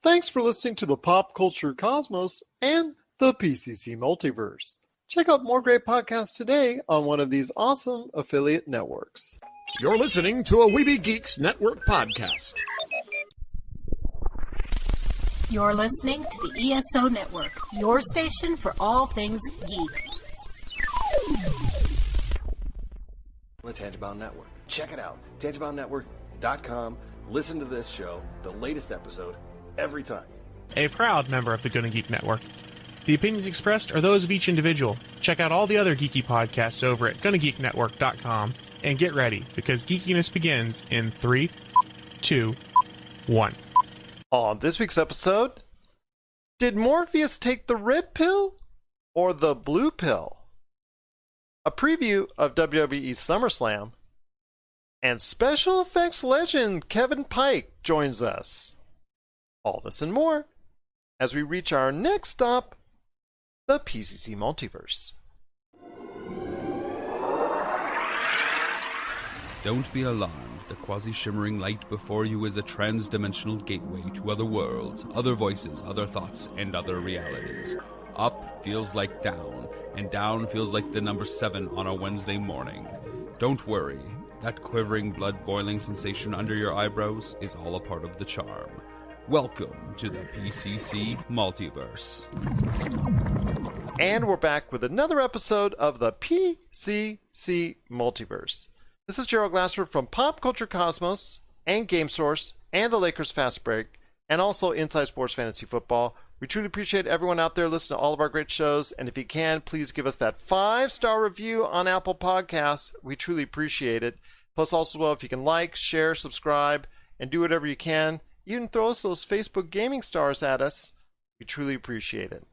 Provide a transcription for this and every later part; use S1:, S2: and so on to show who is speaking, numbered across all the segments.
S1: Thanks for listening to the Pop Culture Cosmos and the PCC Multiverse. Check out more great podcasts today on one of these awesome affiliate networks.
S2: You're listening to a Weeby Geeks Network podcast.
S3: You're listening to the ESO Network, your station for all things geek.
S4: The Tangibound Network. Check it out. TangiboundNetwork.com. Listen to this show, the latest episode, every time.
S5: A proud member of the Gonna Geek Network. The opinions expressed are those of each individual. Check out all the other geeky podcasts over at GonnaGeekNetwork.com and get ready, because geekiness begins in 3, 2, 1.
S1: On this week's episode, did Morpheus take the red pill or the blue pill? A preview of WWE's SummerSlam, and special effects legend Kevin Pike joins us. All this and more as we reach our next stop, the PCC Multiverse.
S6: Don't be alarmed. The quasi-shimmering light before you is a trans-dimensional gateway to other worlds, other voices, other thoughts, and other realities. Up feels like down, and down feels like the number 7 on a Wednesday morning. Don't worry. That quivering, blood-boiling sensation under your eyebrows is all a part of the charm. Welcome to the PCC Multiverse.
S1: And we're back with another episode of the PCC Multiverse. This is Gerald Glassford from Pop Culture Cosmos and Game Source and the Lakers Fast Break and also Inside Sports Fantasy Football. We truly appreciate everyone out there listening to all of our great shows. And if you can, please give us that 5-star review on Apple Podcasts. We truly appreciate it. Plus, also, well, if you can like, share, subscribe, and do whatever you can, even throw us those Facebook gaming stars at us. We truly appreciate it.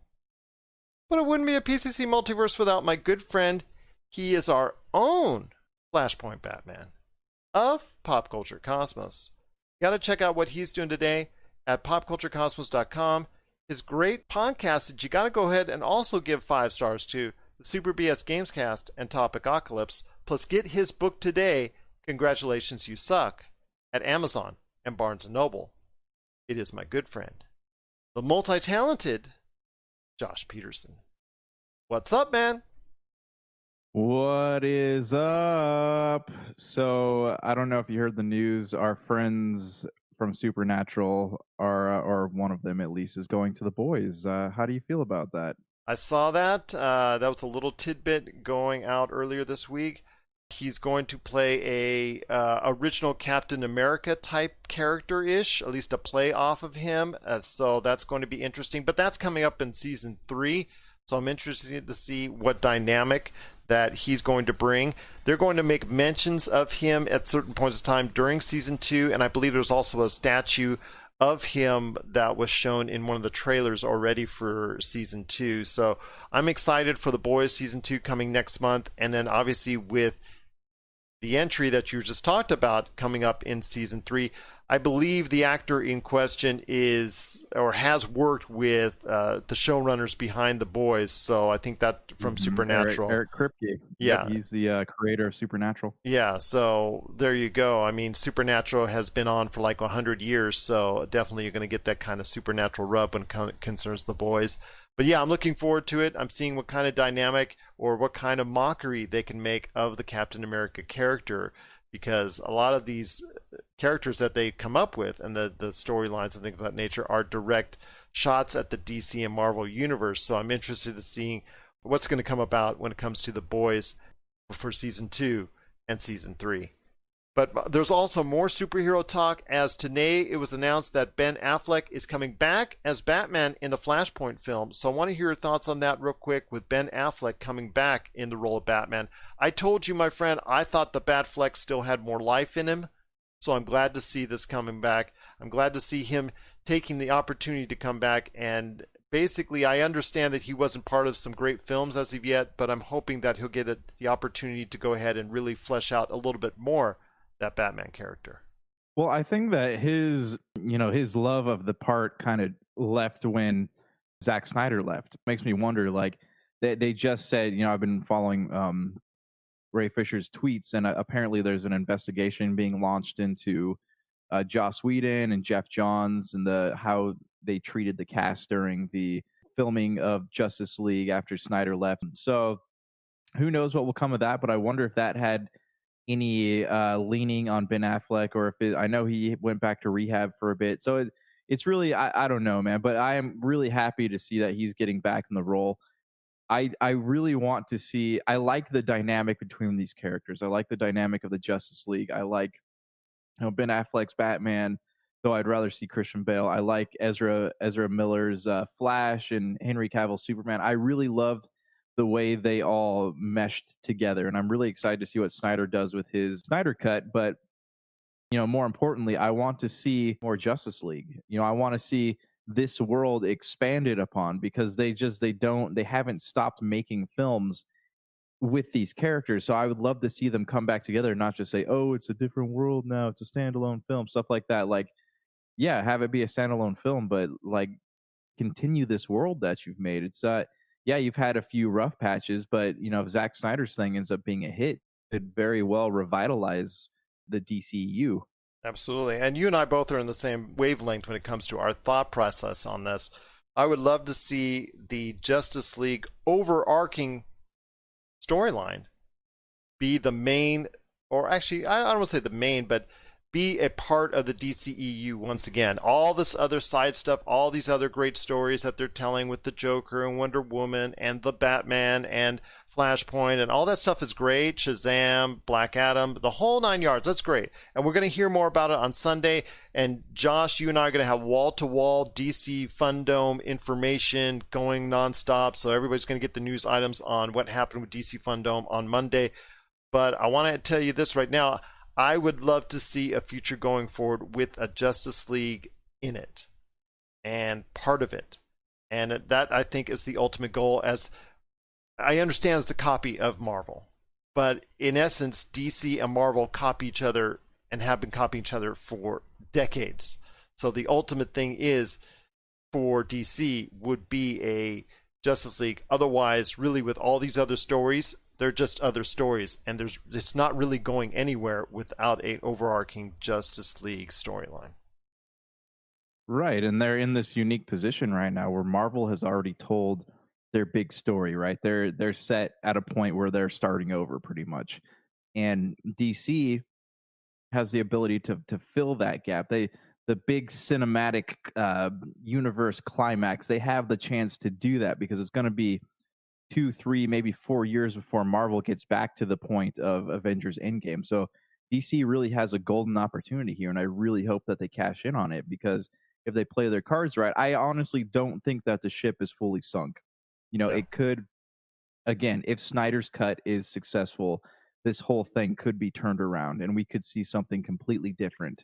S1: But it wouldn't be a PCC Multiverse without my good friend. He is our own Flashpoint Batman of Pop Culture Cosmos. You got to check out what he's doing today at popculturecosmos.com. His great podcast that you got to go ahead and also give 5 stars to, the Super BS Gamescast and Topicocalypse. Plus, get his book today, Congratulations You Suck, at Amazon and Barnes & Noble. It is my good friend, the multi-talented Josh Peterson. What's up, man?
S7: What is up? So, I don't know if you heard the news. Our friends from Supernatural are, or one of them at least, is going to The Boys. How do you feel about that?
S1: I saw that. That was a little tidbit going out earlier this week. He's going to play a original Captain America type character-ish, at least a play off of him. So that's going to be interesting. But that's coming up in season 3. So I'm interested to see what dynamic that he's going to bring. They're going to make mentions of him at certain points of time during season 2, and I believe there's also a statue of him that was shown in one of the trailers already for season 2. So I'm excited for The Boys season 2 coming next month, and then obviously with the entry that you just talked about coming up in season 3. I believe the actor in question is or has worked with the showrunners behind The Boys, so I think that from Supernatural.
S7: Eric Kripke.
S1: Yeah.
S7: He's the creator of Supernatural.
S1: Yeah, so there you go. I mean, Supernatural has been on for like 100 years, so definitely you're going to get that kind of Supernatural rub when it concerns The Boys. But yeah, I'm looking forward to it. I'm seeing what kind of dynamic or what kind of mockery they can make of the Captain America character, because a lot of these characters that they come up with and the storylines and things of that nature are direct shots at the DC and Marvel universe. So I'm interested in seeing what's going to come about when it comes to The Boys for season 2 and season 3. But there's also more superhero talk, as today it was announced that Ben Affleck is coming back as Batman in the Flashpoint film. So I want to hear your thoughts on that real quick, with Ben Affleck coming back in the role of Batman. I told you, my friend, I thought the Batfleck still had more life in him. So I'm glad to see this coming back. I'm glad to see him taking the opportunity to come back. And basically, I understand that he wasn't part of some great films as of yet, but I'm hoping that he'll get the opportunity to go ahead and really flesh out a little bit more that Batman character.
S7: Well, I think that his love of the part kind of left when Zack Snyder left. It makes me wonder, like, they just said, I've been following Ray Fisher's tweets, and apparently there's an investigation being launched into Joss Whedon and Jeff Johns and how they treated the cast during the filming of Justice League after Snyder left. So who knows what will come of that, but I wonder if that had any leaning on Ben Affleck, or if I know he went back to rehab for a bit. So it's really, I don't know, man, but I am really happy to see that he's getting back in the role. I really want to see, I like the dynamic between these characters. I like the dynamic of the Justice League. I like, Ben Affleck's Batman, though I'd rather see Christian Bale. I like Ezra Miller's Flash and Henry Cavill's Superman. I really loved the way they all meshed together, and I'm really excited to see what Snyder does with his Snyder Cut. But more importantly, I want to see more Justice League. I want to see this world expanded upon, because they haven't stopped making films with these characters. So I would love to see them come back together and not just say, oh, it's a different world now, it's a standalone film, stuff like that. Like, yeah, have it be a standalone film, but like continue this world that you've made. It's yeah, you've had a few rough patches, but if Zack Snyder's thing ends up being a hit, it could very well revitalize the DCU.
S1: Absolutely. And you and I both are in the same wavelength when it comes to our thought process on this. I would love to see the Justice League overarching storyline be the main, or actually, I don't want to say the main, but be a part of the DCEU once again. All this other side stuff, all these other great stories that they're telling with the Joker and Wonder Woman and the Batman and Flashpoint and all that stuff is great. Shazam, Black Adam, the whole 9 yards. That's great. And we're going to hear more about it on Sunday. And Josh, you and I are going to have wall-to-wall DC Fundome information going nonstop. So everybody's going to get the news items on what happened with DC Fundome on Monday. But I want to tell you this right now. I would love to see a future going forward with a Justice League in it and part of it. And that, I think, is the ultimate goal. As I understand, it's a copy of Marvel. But in essence, DC and Marvel copy each other and have been copying each other for decades. So the ultimate thing is for DC would be a Justice League. Otherwise, really, with all these other stories, they're just other stories, and it's not really going anywhere without an overarching Justice League storyline.
S7: Right, and they're in this unique position right now where Marvel has already told their big story, right? They're set at a point where they're starting over pretty much. And DC has the ability to fill that gap. The big cinematic universe climax, they have the chance to do that because it's going to be 2, 3, maybe 4 years before Marvel gets back to the point of Avengers Endgame. So DC really has a golden opportunity here, and I really hope that they cash in on it, because if they play their cards right, I honestly don't think that the ship is fully sunk. It could, again, if Snyder's cut is successful, this whole thing could be turned around and we could see something completely different.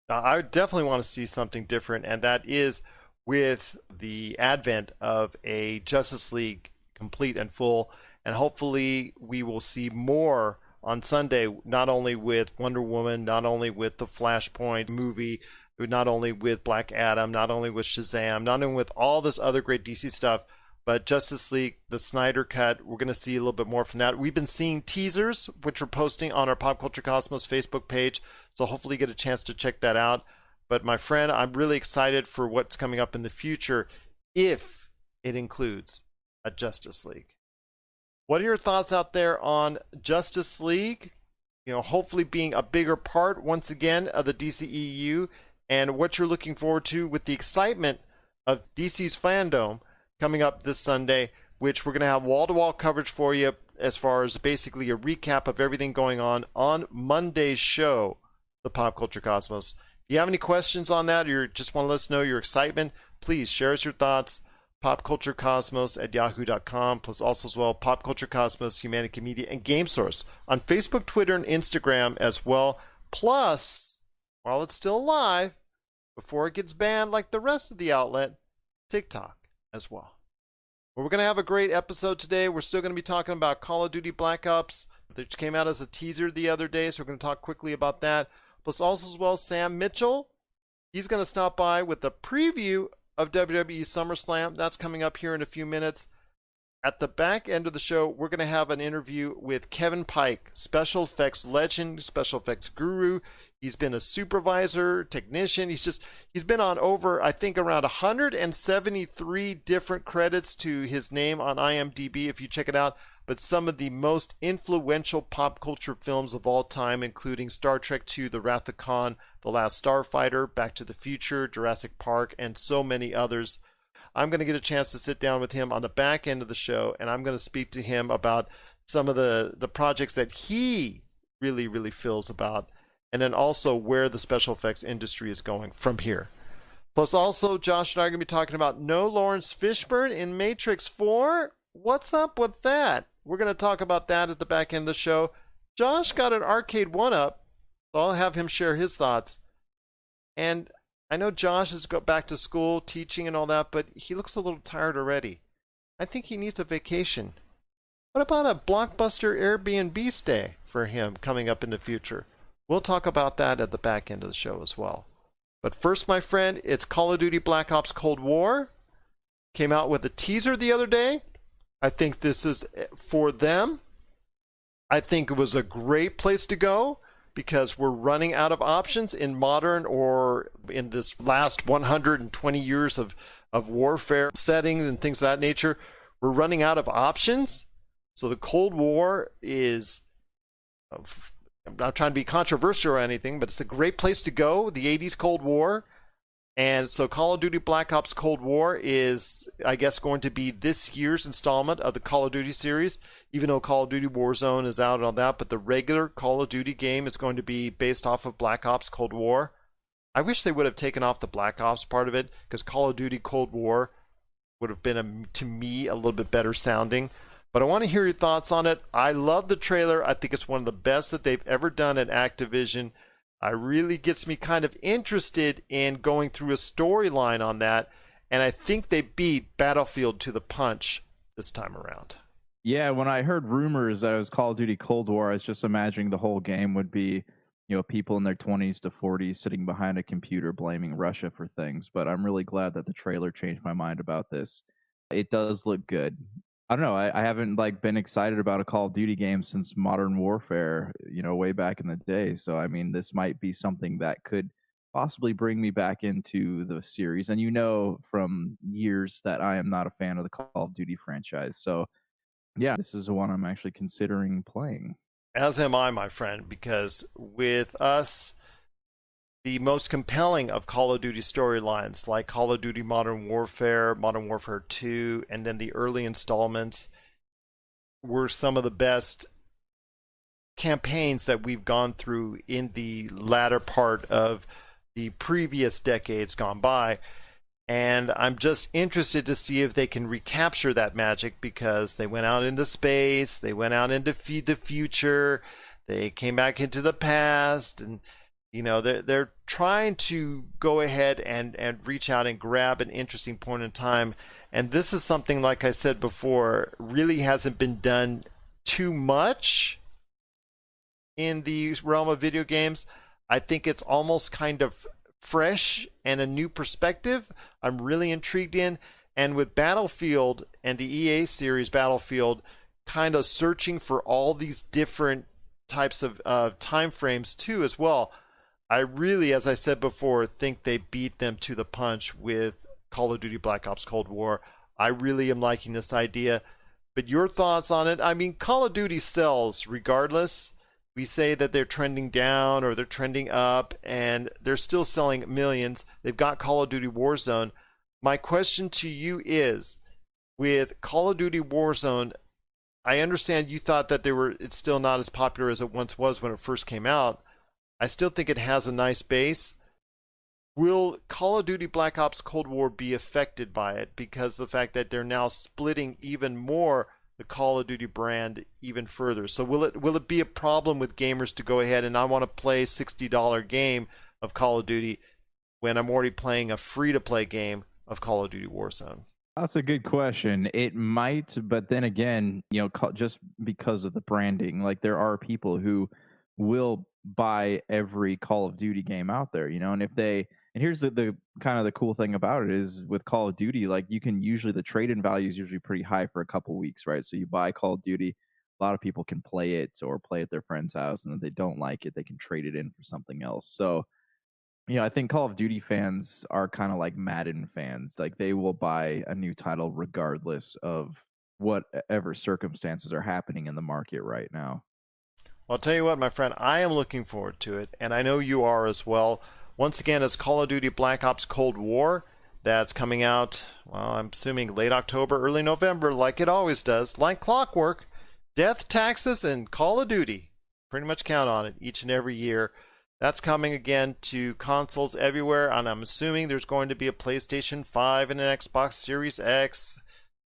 S1: I definitely want to see something different, and that is with the advent of a Justice League complete and full, and hopefully we will see more on Sunday, not only with Wonder Woman, not only with the Flashpoint movie, not only with Black Adam, not only with Shazam, not only with all this other great DC stuff, but Justice League, the Snyder Cut. We're going to see a little bit more from that. We've been seeing teasers, which we're posting on our Pop Culture Cosmos Facebook page, so hopefully you get a chance to check that out. But my friend, I'm really excited for what's coming up in the future if it includes a Justice League. What are your thoughts out there on Justice League? Hopefully being a bigger part once again of the DCEU, and what you're looking forward to with the excitement of DC's Fandom coming up this Sunday, which we're going to have wall-to-wall coverage for you as far as basically a recap of everything going on Monday's show, the Pop Culture Cosmos. If you have any questions on that, or you just want to let us know your excitement, please share us your thoughts. popculturecosmos@yahoo.com, plus also as well Pop Culture Cosmos, Humanity Media, and Game Source on Facebook, Twitter, and Instagram as well. Plus, while it's still live, before it gets banned like the rest of the outlet, TikTok as well. Well, we're going to have a great episode today. We're still going to be talking about Call of Duty Black Ops, which came out as a teaser the other day, so we're going to talk quickly about that. Plus also as well Sam Mitchell. He's going to stop by with a preview of WWE SummerSlam. That's coming up here in a few minutes. At the back end of the show, we're going to have an interview with Kevin Pike, special effects legend, special effects guru. He's been a supervisor, technician. He's been on over, I think, around 173 different credits to his name on IMDb, if you check it out. But some of the most influential pop culture films of all time, including Star Trek II, The Wrath of Khan, The Last Starfighter, Back to the Future, Jurassic Park, and so many others. I'm going to get a chance to sit down with him on the back end of the show, and I'm going to speak to him about some of the projects that he really, really feels about, and then also where the special effects industry is going from here. Plus, also, Josh and I are going to be talking about no Lawrence Fishburne in Matrix 4. What's up with that? We're going to talk about that at the back end of the show. Josh got an arcade one-up, so I'll have him share his thoughts. And I know Josh has got back to school, teaching and all that, but he looks a little tired already. I think he needs a vacation. What about a Blockbuster Air BnB stay for him coming up in the future? We'll talk about that at the back end of the show as well. But first, my friend, it's Call of Duty Black Ops Cold War. Came out with a teaser the other day. I think this is for them. I think it was a great place to go, because we're running out of options in modern or in this last 120 years of warfare settings and things of that nature. We're running out of options. So the Cold War is, I'm not trying to be controversial or anything, but it's a great place to go, the 80s Cold War. And so Call of Duty Black Ops Cold War is, I guess, going to be this year's installment of the Call of Duty series, even though Call of Duty Warzone is out and all that. But the regular Call of Duty game is going to be based off of Black Ops Cold War. I wish they would have taken off the Black Ops part of it, because Call of Duty Cold War would have been, to me, a little bit better sounding. But I want to hear your thoughts on it. I love the trailer. I think it's one of the best that they've ever done at Activision. It really gets me kind of interested in going through a storyline on that. And I think they beat Battlefield to the punch this time around.
S7: Yeah, when I heard rumors that it was Call of Duty Cold War, I was just imagining the whole game would be, people in their 20s to 40s sitting behind a computer blaming Russia for things. But I'm really glad that the trailer changed my mind about this. It does look good. I don't know. I haven't been excited about a Call of Duty game since Modern Warfare, way back in the day. So, I mean, this might be something that could possibly bring me back into the series. And from years that I am not a fan of the Call of Duty franchise. So, yeah, this is the one I'm actually considering playing.
S1: As am I, my friend, because with us, the most compelling of Call of Duty storylines, like Call of Duty Modern Warfare 2, and then the early installments, were some of the best campaigns that we've gone through in the latter part of the previous decades gone by. And I'm just interested to see if they can recapture that magic, because they went out into space, they went out into the future, they came back into the past, and they're trying to go ahead and reach out and grab an interesting point in time. And this is something, like I said before, really hasn't been done too much in the realm of video games. I think it's almost kind of fresh and a new perspective I'm really intrigued in. And with Battlefield and the EA series Battlefield kind of searching for all these different types of time frames too as well, I really, as I said before, think they beat them to the punch with Call of Duty Black Ops Cold War. I really am liking this idea. But your thoughts on it? I mean, Call of Duty sells regardless. We say that they're trending down or they're trending up, and they're still selling millions. They've got Call of Duty Warzone. My question to you is, with Call of Duty Warzone, I understand you thought that it's still not as popular as it once was when it first came out. I still think it has a nice base. Will Call of Duty Black Ops Cold War be affected by it, because of the fact that they're now splitting even more the Call of Duty brand even further? So will it be a problem with gamers to go ahead and I want to play a $60 game of Call of Duty when I'm already playing a free-to-play game of Call of Duty Warzone?
S7: That's a good question. It might, but then again, just because of the branding, there are people who will buy every Call of Duty game out there, and if And here's the kind of the cool thing about it is with Call of Duty, like you can usually the trade-in value is usually pretty high for a couple weeks, right? So you buy Call of Duty, a lot of people can play it or play at their friend's house, and if they don't like it, they can trade it in for something else. So, I think Call of Duty fans are kind of like Madden fans. Like they will buy a new title regardless of whatever circumstances are happening in the market right now.
S1: Well, I'll tell you what, my friend, I am looking forward to it, and I know you are as well. Once again, it's Call of Duty Black Ops Cold War. That's coming out, well, I'm assuming late October, early November, like it always does, like clockwork. Death, taxes, and Call of Duty. Pretty much count on it each and every year. That's coming again to consoles everywhere, and I'm assuming there's going to be a PlayStation 5 and an Xbox Series X.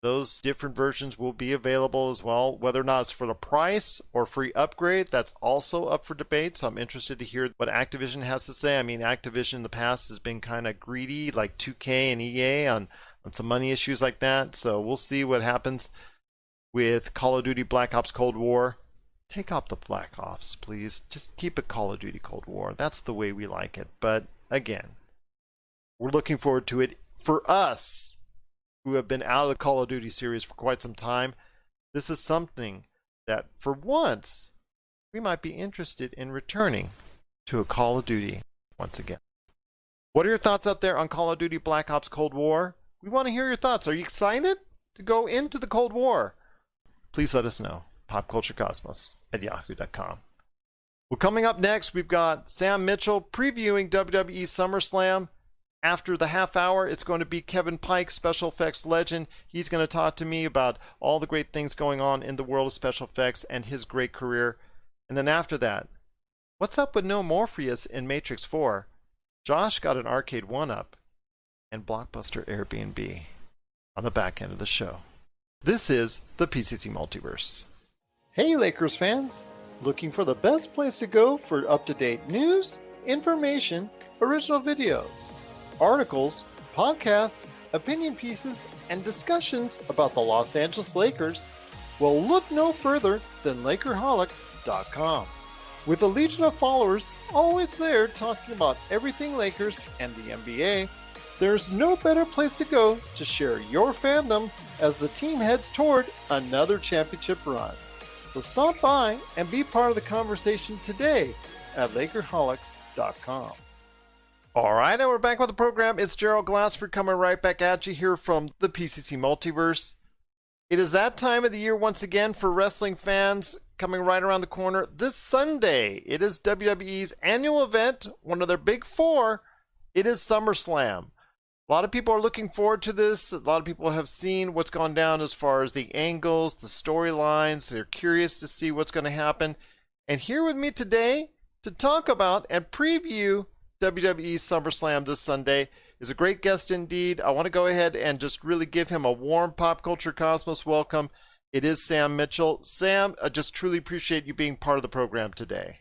S1: Those different versions will be available as well. Whether or not it's for the price or free upgrade, that's also up for debate. So I'm interested to hear what Activision has to say. I mean, Activision in the past has been kind of greedy, like 2K and EA on some money issues like that. So we'll see what happens with Call of Duty Black Ops Cold War. Take out the Black Ops, please. Just keep it Call of Duty Cold War. That's the way we like it. But again, we're looking forward to it. For us, who have been out of the Call of Duty series for quite some time, this is something that, for once, we might be interested in returning to a Call of Duty once again. What are your thoughts out there on Call of Duty Black Ops Cold War? We want to hear your thoughts. Are you excited to go into the Cold War? Please let us know. popculturecosmos@yahoo.com. Well, coming up next, we've got Sam Mitchell previewing WWE SummerSlam. After the half hour, it's going to be Kevin Pike, special effects legend. He's going to talk to me about all the great things going on in the world of special effects and his great career. And then after that, what's up with no Morpheus in Matrix 4? Josh got an arcade 1-up and Blockbuster Air BnB on the back end of the show. This is the PCC Multiverse. Hey Lakers fans! Looking for the best place to go for up-to-date news, information, original videos, articles, podcasts, opinion pieces, and discussions about the Los Angeles Lakers? Well, look no further than Lakerholics.com. With a legion of followers always there talking about everything Lakers and the NBA, there's no better place to go to share your fandom as the team heads toward another championship run. So stop by and be part of the conversation today at Lakerholics.com. All right, and we're back with the program. It's Gerald Glassford coming right back at you here from the PCC Multiverse. It is that time of the year once again for wrestling fans, coming right around the corner. This Sunday, it is WWE's annual event, one of their big four. It is SummerSlam. A lot of people are looking forward to this. A lot of people have seen what's gone down as far as the angles, the storylines. They're curious to see what's going to happen. And here with me today to talk about and preview WWE SummerSlam this Sunday is a great guest indeed. I want to go ahead and just really give him a warm Pop Culture Cosmos welcome. It is Sam Mitchell. Sam, I just truly appreciate you being part of the program today.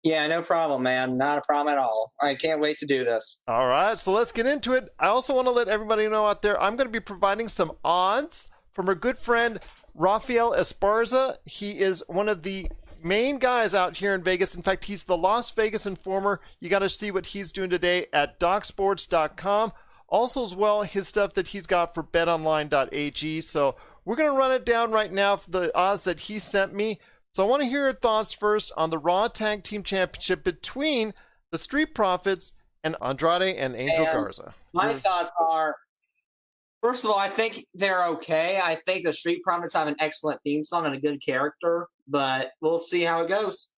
S8: Yeah, no problem, man. Not a problem at all. I can't wait to do this.
S1: All right, so let's get into it. I also want to let everybody know out there, I'm going to be providing some odds from our good friend Rafael Esparza. He is one of the main guys out here in Vegas. In fact, he's the Las Vegas Informer. You got to see what he's doing today at DocSports.com. Also, as well, his stuff that he's got for BetOnline.ag. So we're going to run it down right now for the odds that he sent me. So I want to hear your thoughts first on the Raw Tag Team Championship between the Street Profits and Andrade and Angel Garza.
S8: My thoughts are, first of all, I think they're okay. I think the Street Profits have an excellent theme song and a good character, but we'll see how it goes.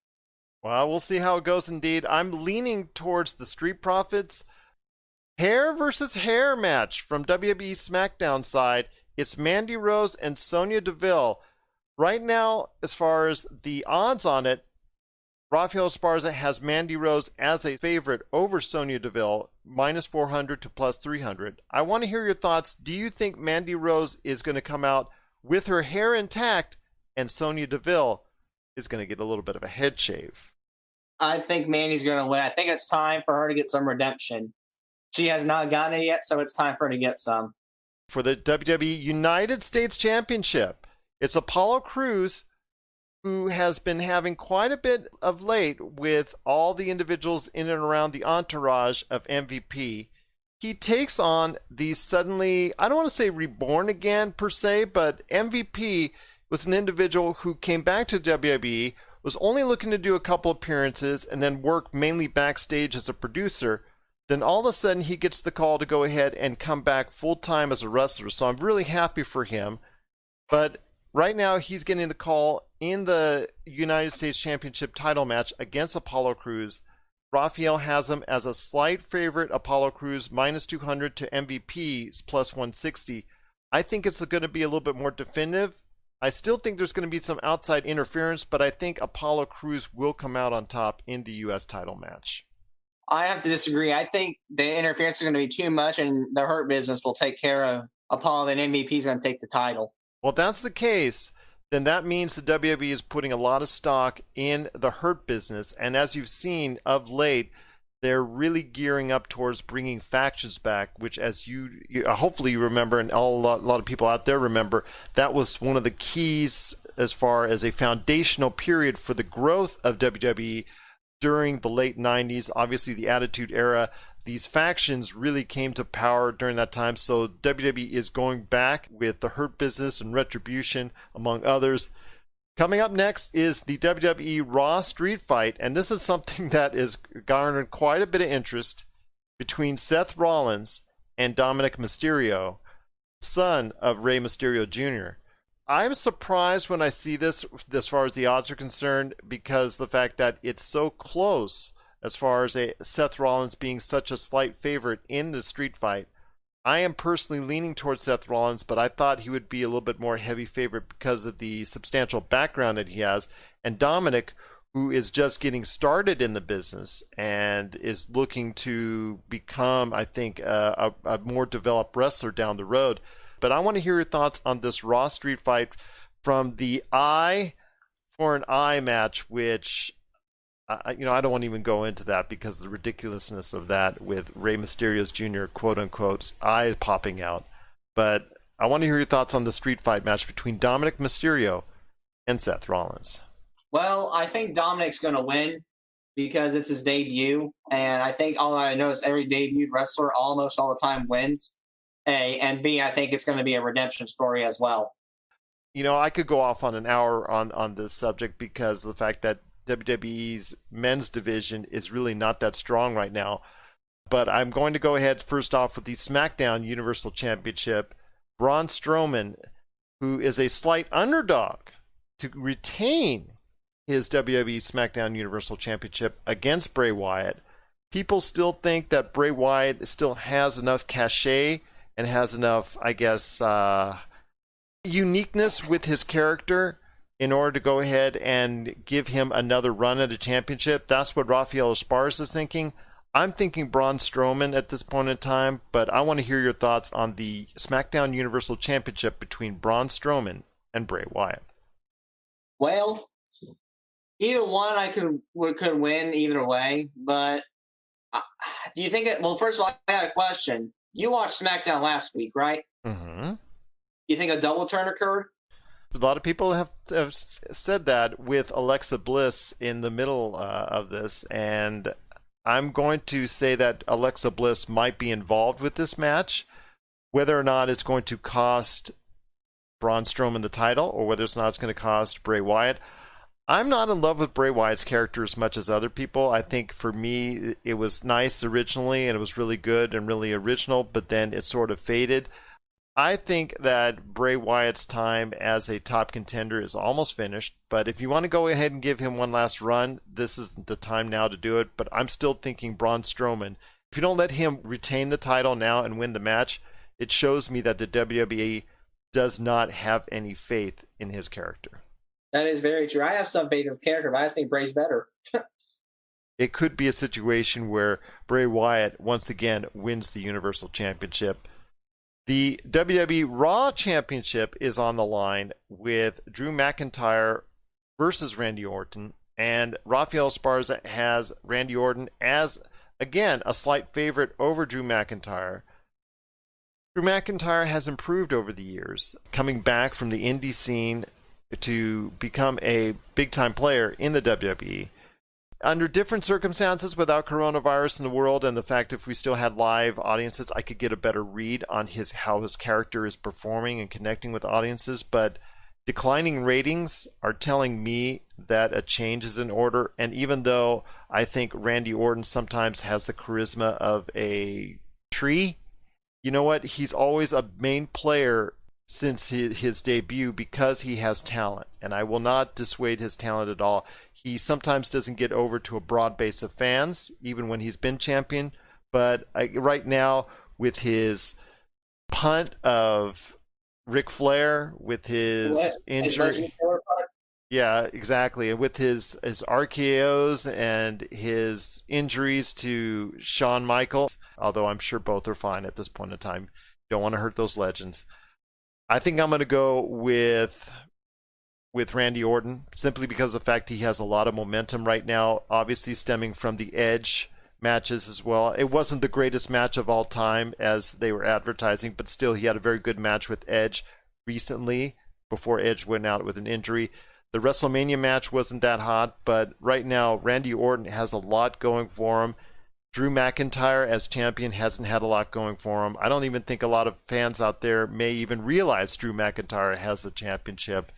S1: Well, we'll see how it goes indeed. I'm leaning towards the Street Profits. Hair versus hair match from WWE SmackDown side. It's Mandy Rose and Sonya Deville. Right now, as far as the odds on it, Rafael Esparza has Mandy Rose as a favorite over Sonya Deville, minus 400 to plus 300. I want to hear your thoughts. Do you think Mandy Rose is going to come out with her hair intact and Sonya Deville is going to get a little bit of a head shave?
S8: I think Mandy's going to win. I think it's time for her to get some redemption. She has not gotten it yet, so it's time for her to get some.
S1: For the WWE United States Championship, it's Apollo Crews who has been having quite a bit of late with all the individuals in and around the entourage of MVP. He takes on the suddenly, I don't want to say reborn again per se, but MVP was an individual who came back to WWE, was only looking to do a couple appearances, and then work mainly backstage as a producer. Then all of a sudden he gets the call to go ahead and come back full-time as a wrestler. So I'm really happy for him. But right now he's getting the call in the United States Championship title match against Apollo Crews. Raphael has him as a slight favorite, Apollo Crews minus 200 to MVP's plus 160. I think it's going to be a little bit more definitive. I still think there's going to be some outside interference, but I think Apollo Crews will come out on top in the U.S. title match.
S8: I have to disagree. I think the interference is going to be too much, and the Hurt Business will take care of Apollo, and MVP is going to take the title.
S1: Well, if that's the case, then that means the WWE is putting a lot of stock in the Hurt Business. And as you've seen of late, they're really gearing up towards bringing factions back, which, as you hopefully you remember, and a lot of people out there remember, that was one of the keys as far as a foundational period for the growth of WWE during the late 90s. Obviously, the Attitude Era. These factions really came to power during that time, so WWE is going back with the Hurt Business and Retribution, among others. Coming up next is the WWE Raw Street Fight, and this is something that is garnered quite a bit of interest between Seth Rollins and Dominic Mysterio, son of Rey Mysterio Jr. I'm surprised when I see this as far as the odds are concerned, because the fact that it's so close as far as Seth Rollins being such a slight favorite in the street fight. I am personally leaning towards Seth Rollins, but I thought he would be a little bit more heavy favorite because of the substantial background that he has. And Dominic, who is just getting started in the business and is looking to become, I think, a more developed wrestler down the road. But I want to hear your thoughts on this Raw Street Fight from the eye for an eye match, which I don't want to even go into that because of the ridiculousness of that with Rey Mysterio's Jr. quote-unquote eye popping out. But I want to hear your thoughts on the street fight match between Dominic Mysterio and Seth Rollins.
S8: Well, I think Dominic's going to win because it's his debut. And I think all I know is every debuted wrestler almost all the time wins. A, and B, I think it's going to be a redemption story as well.
S1: I could go off on an hour on this subject because of the fact that WWE's men's division is really not that strong right now. But I'm going to go ahead first off with the SmackDown Universal Championship. Braun Strowman, who is a slight underdog to retain his WWE SmackDown Universal Championship against Bray Wyatt. People still think that Bray Wyatt still has enough cachet and has enough, I guess, uniqueness with his character in order to go ahead and give him another run at a championship. That's what Rafael Esparza is thinking. I'm thinking Braun Strowman at this point in time, but I want to hear your thoughts on the SmackDown Universal Championship between Braun Strowman and Bray Wyatt.
S8: Well, either one could win either way, but do you think it? Well, first of all, I got a question. You watched SmackDown last week, right?
S1: Mm-hmm.
S8: You think a double turn occurred?
S1: A lot of people have said that with Alexa Bliss in the middle of this, and I'm going to say that Alexa Bliss might be involved with this match. Whether or not it's going to cost Braun Strowman the title, or whether it's not it's going to cost Bray Wyatt. I'm not in love with Bray Wyatt's character as much as other people. I think for me, it was nice originally, and it was really good and really original, but then it sort of faded. I think that Bray Wyatt's time as a top contender is almost finished, but if you want to go ahead and give him one last run, this is the time now to do it. But I'm still thinking Braun Strowman. If you don't let him retain the title now and win the match, it shows me that the WWE does not have any faith in his character.
S8: That is very true. I have some faith in his character, but I just think Bray's better.
S1: It could be a situation where Bray Wyatt once again wins the Universal Championship. The WWE Raw Championship is on the line with Drew McIntyre versus Randy Orton, and Rafael Esparza has Randy Orton as, again, a slight favorite over Drew McIntyre. Drew McIntyre has improved over the years, coming back from the indie scene, to become a big-time player in the WWE. Under different circumstances, without coronavirus in the world and the fact if we still had live audiences, I could get a better read on how his character is performing and connecting with audiences. But declining ratings are telling me that a change is in order. And even though I think Randy Orton sometimes has the charisma of a tree, you know what? He's always a main player since his debut because he has talent, and I will not dissuade his talent at all. He sometimes doesn't get over to a broad base of fans, even when he's been champion, but right now, with his punt of Ric Flair, with his injury... Yeah, exactly. And with his RKOs and his injuries to Shawn Michaels, although I'm sure both are fine at this point in time, don't want to hurt those legends. I think I'm going to go with Randy Orton, simply because of the fact he has a lot of momentum right now, obviously stemming from the Edge matches as well. It wasn't the greatest match of all time as they were advertising, but still he had a very good match with Edge recently before Edge went out with an injury. The WrestleMania match wasn't that hot, but right now Randy Orton has a lot going for him. Drew McIntyre as champion hasn't had a lot going for him. I don't even think a lot of fans out there may even realize Drew McIntyre has the championship.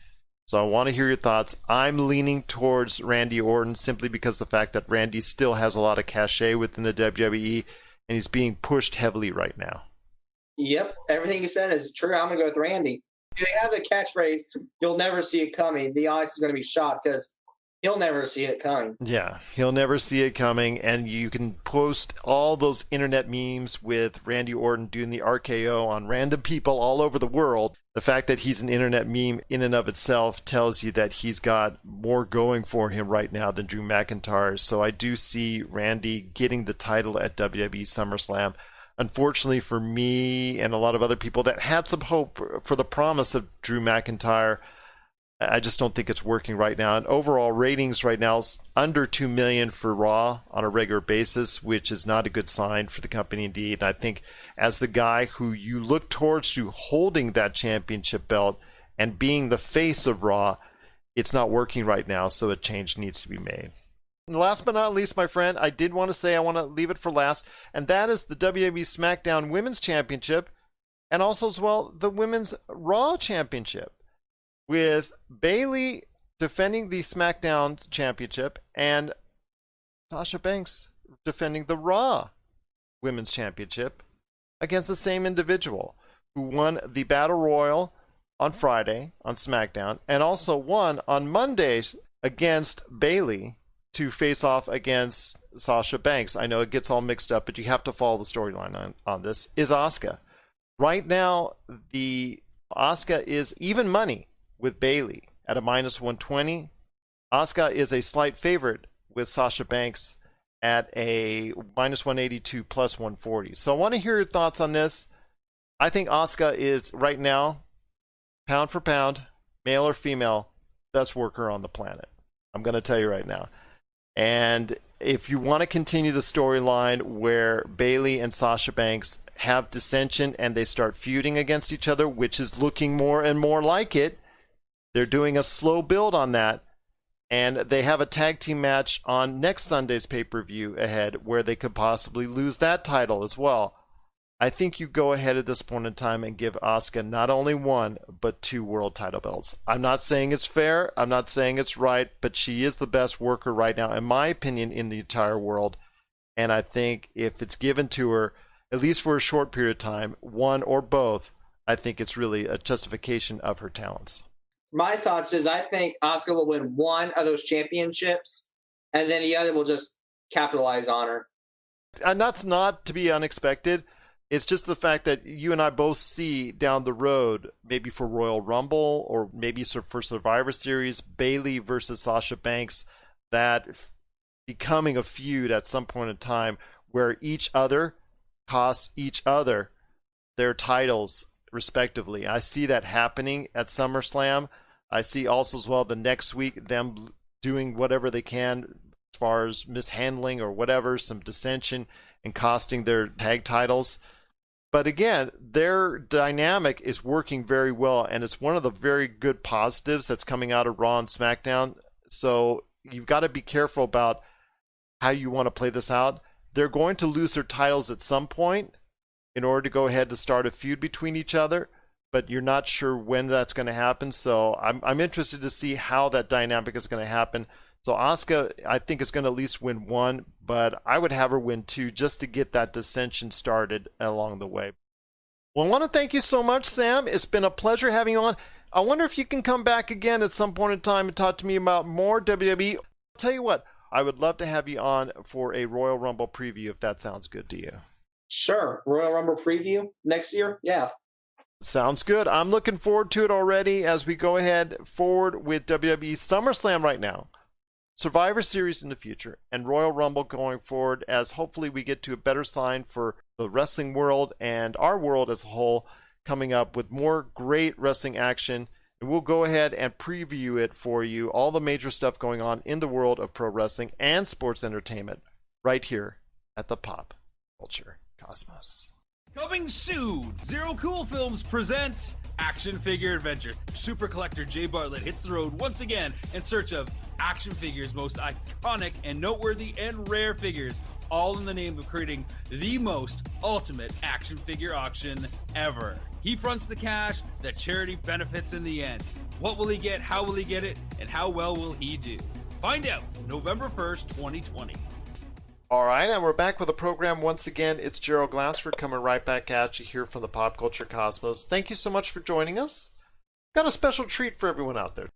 S1: So I want to hear your thoughts. I'm leaning towards Randy Orton simply because of the fact that Randy still has a lot of cachet within the WWE, and he's being pushed heavily right now.
S8: Yep, everything you said is true. I'm going to go with Randy. If they have the catchphrase, "You'll never see it coming," the audience is going to be shocked because he'll never see it coming.
S1: Yeah, he'll never see it coming, and you can post all those internet memes with Randy Orton doing the RKO on random people all over the world. The fact that he's an internet meme in and of itself tells you that he's got more going for him right now than Drew McIntyre. So I do see Randy getting the title at WWE SummerSlam. Unfortunately for me and a lot of other people that had some hope for the promise of Drew McIntyre, I just don't think it's working right now. And overall ratings right now is under 2 million for Raw on a regular basis, which is not a good sign for the company indeed. And I think as the guy who you look towards to holding that championship belt and being the face of Raw, it's not working right now, so a change needs to be made. And last but not least, my friend, I did want to say I want to leave it for last, and that is the WWE SmackDown Women's Championship, and also as well the Women's Raw Championship, with Bayley defending the SmackDown Championship and Sasha Banks defending the Raw Women's Championship against the same individual who won the Battle Royal on Friday on SmackDown and also won on Mondays against Bayley to face off against Sasha Banks. I know it gets all mixed up, but you have to follow the storyline on this, is Asuka. Right now, the Asuka is even money with Bayley at a minus 120. Asuka is a slight favorite with Sasha Banks at a minus 182 plus 140. So I want to hear your thoughts on this. I think Asuka is right now, pound for pound, male or female, best worker on the planet. I'm going to tell you right now. And if you want to continue the storyline where Bayley and Sasha Banks have dissension and they start feuding against each other, which is looking more and more like it, they're doing a slow build on that, and they have a tag team match on next Sunday's pay-per-view ahead where they could possibly lose that title as well. I think you go ahead at this point in time and give Asuka not only one, but 2 world title belts. I'm not saying it's fair. I'm not saying it's right, but she is the best worker right now, in my opinion, in the entire world. And I think if it's given to her, at least for a short period of time, one or both, I think it's really a justification of her talents.
S8: My thoughts is I think Asuka will win one of those championships, and then the other will just capitalize on her.
S1: And that's not to be unexpected. It's just the fact that you and I both see down the road, maybe for Royal Rumble or maybe for Survivor Series, Bayley versus Sasha Banks, that becoming a feud at some point in time where each other costs each other their titles respectively. I see that happening at SummerSlam. I see also as well the next week them doing whatever they can as far as mishandling or whatever, some dissension and costing their tag titles. But again, their dynamic is working very well, and it's one of the very good positives that's coming out of Raw and SmackDown. So you've got to be careful about how you want to play this out. They're going to lose their titles at some point in order to go ahead to start a feud between each other, but you're not sure when that's going to happen. So I'm interested to see how that dynamic is going to happen. So Asuka, I think, is going to at least win one, but I would have her win two just to get that dissension started along the way. Well, I want to thank you so much, Sam. It's been a pleasure having you on. I wonder if you can come back again at some point in time and talk to me about more WWE. I'll tell you what, I would love to have you on for a Royal Rumble preview if that sounds good to you.
S8: Sure. Royal Rumble preview next year? Yeah.
S1: Sounds good. I'm looking forward to it already as we go ahead forward with WWE SummerSlam right now, Survivor Series in the future, and Royal Rumble going forward, as hopefully we get to a better sign for the wrestling world and our world as a whole, coming up with more great wrestling action. And we'll go ahead and preview it for you, all the major stuff going on in the world of pro wrestling and sports entertainment right here at the Pop Culture Cosmos.
S6: Coming soon, Zero Cool Films presents Action Figure Adventure. Super collector Jay Bartlett hits the road once again in search of action figures' most iconic and noteworthy and rare figures, all in the name of creating the most ultimate action figure auction ever. He fronts the cash, the charity benefits in the end. What will he get, how will he get it, and how well will he do? Find out November 1st, 2020.
S1: All right, and we're back with the program once again. It's Gerald Glassford coming right back at you here from the Pop Culture Cosmos. Thank you so much for joining us. Got a special treat for everyone out there.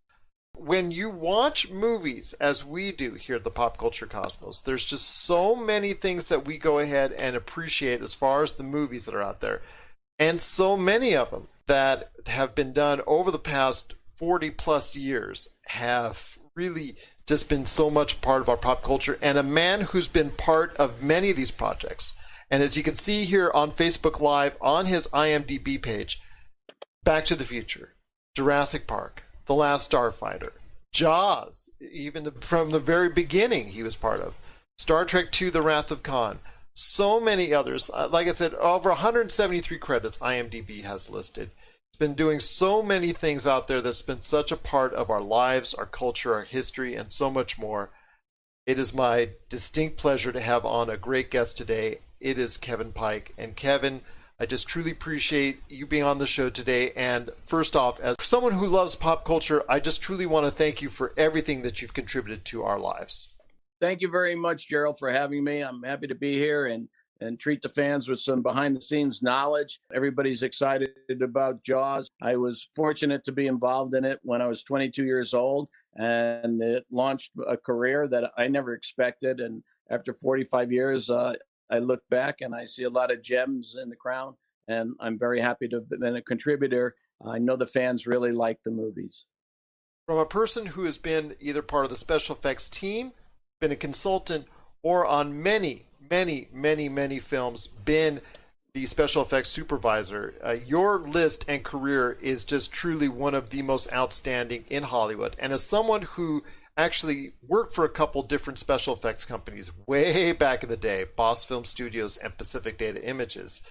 S1: When you watch movies, as we do here at the Pop Culture Cosmos, there's just so many things that we go ahead and appreciate as far as the movies that are out there. And so many of them that have been done over the past 40 plus years have really just been so much part of our pop culture, and a man who's been part of many of these projects. And as you can see here on Facebook Live, on his IMDb page, Back to the Future, Jurassic Park, The Last Starfighter, Jaws, even from the very beginning he was part of, Star Trek II, The Wrath of Khan, so many others. Like I said, over 173 credits IMDb has listed. Been doing so many things out there that's been such a part of our lives, our culture, our history, and so much more. It is my distinct pleasure to have on a great guest today. It is Kevin Pike. And Kevin, I just truly appreciate you being on the show today. And first off, as someone who loves pop culture, I just truly want to thank you for everything that you've contributed to our lives.
S9: Thank you very much, Gerald, for having me. I'm happy to be here and treat the fans with some behind-the-scenes knowledge. Everybody's excited about Jaws. I was fortunate to be involved in it when I was 22 years old, and it launched a career that I never expected. And after 45 years, I look back and I see a lot of gems in the crown, and I'm very happy to have been a contributor. I know the fans really like the movies.
S1: From a person who has been either part of the special effects team, been a consultant, or on many films, been the special effects supervisor. Your list and career is just truly one of the most outstanding in Hollywood. And as someone who actually worked for a couple different special effects companies way back in the day, Boss Film Studios and Pacific Data Images,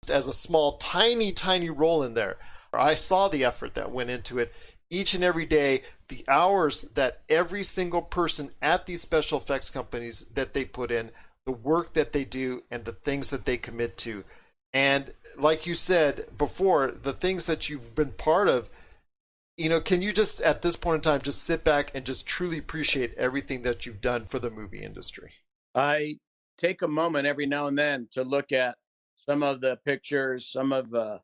S1: as a small, tiny role in there, I saw the effort that went into it. Each and every day, the hours that every single person at these special effects companies that they put in, the work that they do, and the things that they commit to. And like you said before, the things that you've been part of, can you just at this point in time just sit back and just truly appreciate everything that you've done for the movie industry?
S9: I take a moment every now and then to look at some of the pictures, some of the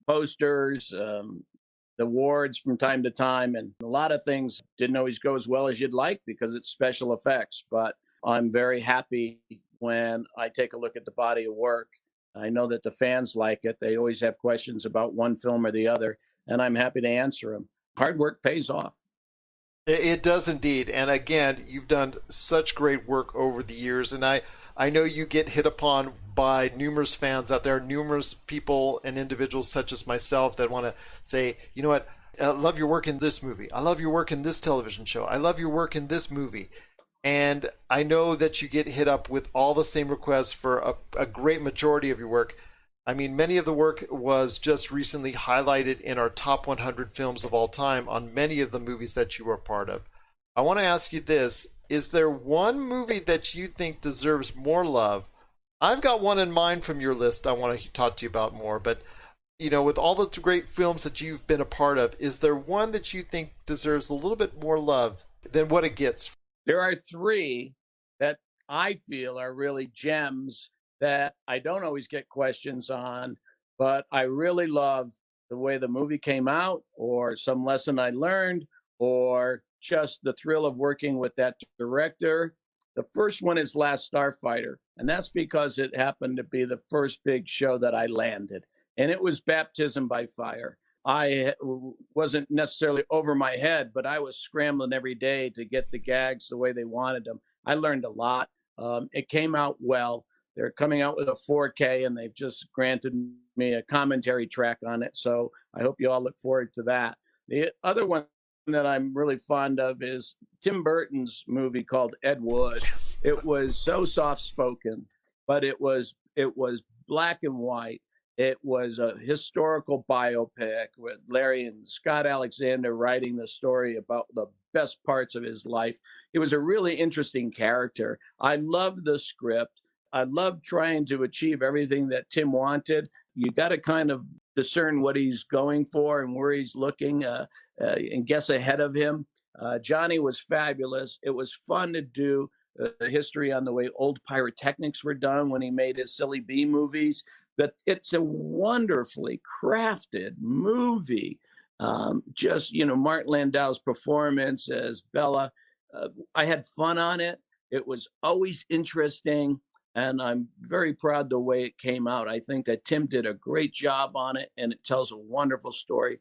S9: posters, the awards from time to time, and a lot of things didn't always go as well as you'd like because it's special effects, but I'm very happy when I take a look at the body of work. I know that the fans like it. They always have questions about one film or the other, and I'm happy to answer them. Hard work pays off.
S1: It does indeed. And again, you've done such great work over the years, and I know you get hit upon by numerous fans out there, numerous people and individuals such as myself that want to say, you know what, I love your work in this movie. I love your work in this television show. I love your work in this movie. And I know that you get hit up with all the same requests for a great majority of your work. I mean, many of the work was just recently highlighted in our top 100 films of all time on many of the movies that you were part of. I want to ask you this. Is there one movie that you think deserves more love? I've got one in mind from your list I want to talk to you about more, but with all the great films that you've been a part of, is there one that you think deserves a little bit more love than what it gets?
S9: There are three that I feel are really gems that I don't always get questions on, but I really love the way the movie came out, or some lesson I learned, or just the thrill of working with that director. The first one is Last Starfighter, and that's because it happened to be the first big show that I landed, and it was baptism by fire. I wasn't necessarily over my head, but I was scrambling every day to get the gags the way they wanted them. I learned a lot. It came out well. They're coming out with a 4K, and they've just granted me a commentary track on it. So I hope you all look forward to that. The other one that I'm really fond of is Tim Burton's movie called Ed Wood. It was so soft-spoken, but it was black and white. It was a historical biopic with Larry and Scott Alexander writing the story about the best parts of his life. It was a really interesting character. I loved the script. I love trying to achieve everything that Tim wanted. You got to kind of discern what he's going for and where he's looking and guess ahead of him. Johnny was fabulous. It was fun to do the history on the way old pyrotechnics were done when he made his Silly Bee movies. But it's a wonderfully crafted movie. Martin Landau's performance as Bella. I had fun on it. It was always interesting. And I'm very proud the way it came out. I think that Tim did a great job on it, and it tells a wonderful story.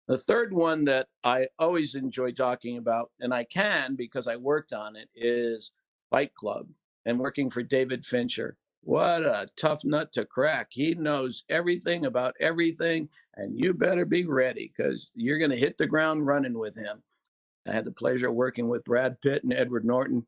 S9: The third one that I always enjoy talking about, and I can because I worked on it, is Fight Club and working for David Fincher. What a tough nut to crack. He knows everything about everything, and you better be ready because you're going to hit the ground running with him. I had the pleasure of working with Brad Pitt and Edward Norton.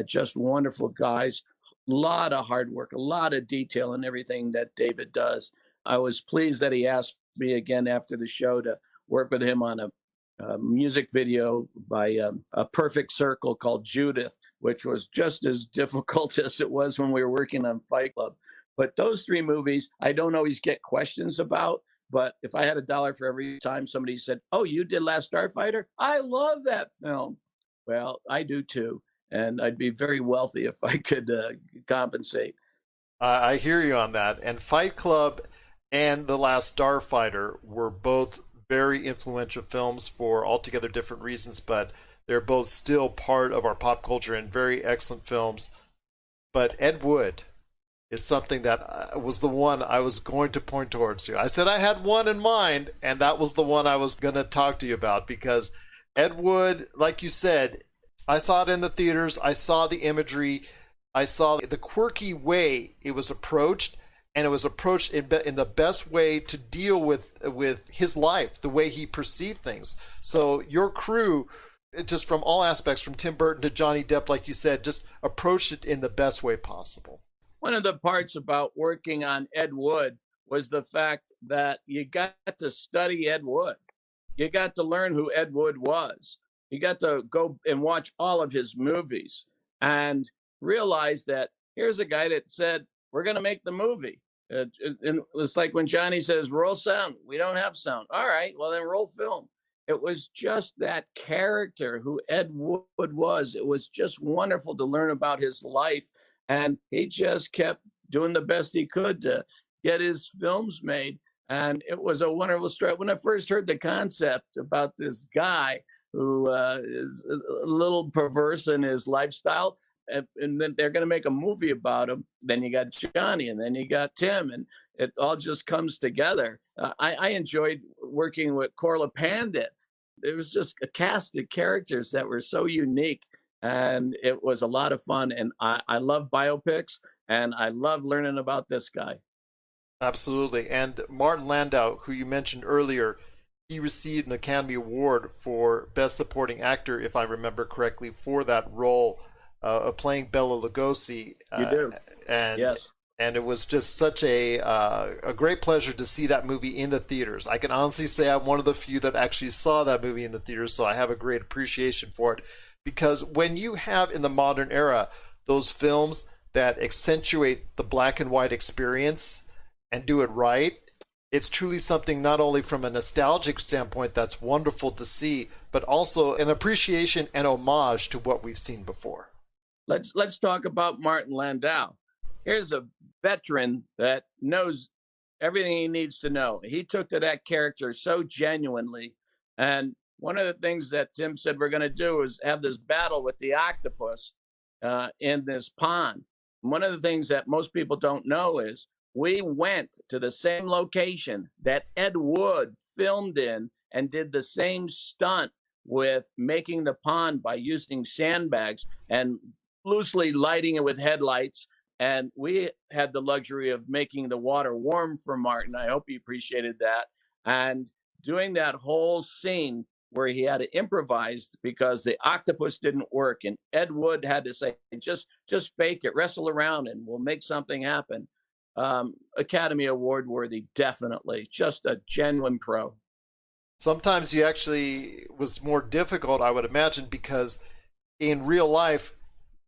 S9: Just wonderful guys. A lot of hard work, a lot of detail in everything that David does. I was pleased that he asked me again after the show to work with him on a music video by A Perfect Circle called Judith, which was just as difficult as it was when we were working on Fight Club. But those three movies, I don't always get questions about. But if I had $1 for every time somebody said, "Oh, you did Last Starfighter? I love that film." Well, I do too. And I'd be very wealthy if I could compensate.
S1: I hear you on that. And Fight Club and The Last Starfighter were both very influential films for altogether different reasons, but they're both still part of our pop culture and very excellent films. But Ed Wood is something that was the one I was going to point towards you. I said I had one in mind, and that was the one I was going to talk to you about, because Ed Wood, like you said, I saw it in the theaters. I saw the imagery. I saw the quirky way it was approached, and it was approached in the best way to deal with his life, the way he perceived things. So your crew, just from all aspects, from Tim Burton to Johnny Depp, like you said, just approached it in the best way possible.
S9: One of the parts about working on Ed Wood was the fact that you got to study Ed Wood. You got to learn who Ed Wood was. You got to go and watch all of his movies and realize that here's a guy that said, we're going to make the movie. It's like when Johnny says, roll sound. We don't have sound. All right, well, then roll film. It was just that character who Ed Wood was. It was just wonderful to learn about his life. And he just kept doing the best he could to get his films made. And it was a wonderful story. When I first heard the concept about this guy who is a little perverse in his lifestyle, and then they're going to make a movie about him. Then you got Johnny, and then you got Tim, and it all just comes together. I enjoyed working with Corla Pandit. It was just a cast of characters that were so unique, and it was a lot of fun. And I love biopics, and I love learning about this guy.
S1: Absolutely. And Martin Landau, who you mentioned earlier, he received an Academy Award for Best Supporting Actor, if I remember correctly, for that role of playing Bela Lugosi.
S9: You do.
S1: And,
S9: yes.
S1: And it was just such a great pleasure to see that movie in the theaters. I can honestly say I'm one of the few that actually saw that movie in the theaters, so I have a great appreciation for it. Because when you have in the modern era those films that accentuate the black and white experience and do it right, it's truly something not only from a nostalgic standpoint that's wonderful to see, but also an appreciation and homage to what we've seen before.
S9: Let's talk about Martin Landau. Here's a veteran that knows everything he needs to know. He took to that character so genuinely. And one of the things that Tim said we're going to do is have this battle with the octopus in this pond. One of the things that most people don't know is we went to the same location that Ed Wood filmed in and did the same stunt with making the pond by using sandbags and loosely lighting it with headlights. And we had the luxury of making the water warm for Martin. I hope he appreciated that. And doing that whole scene where he had to improvise because the octopus didn't work. And Ed Wood had to say, just fake it, wrestle around, and we'll make something happen. Academy Award worthy, definitely. Just a genuine pro.
S1: Sometimes you actually was more difficult, I would imagine, because in real life,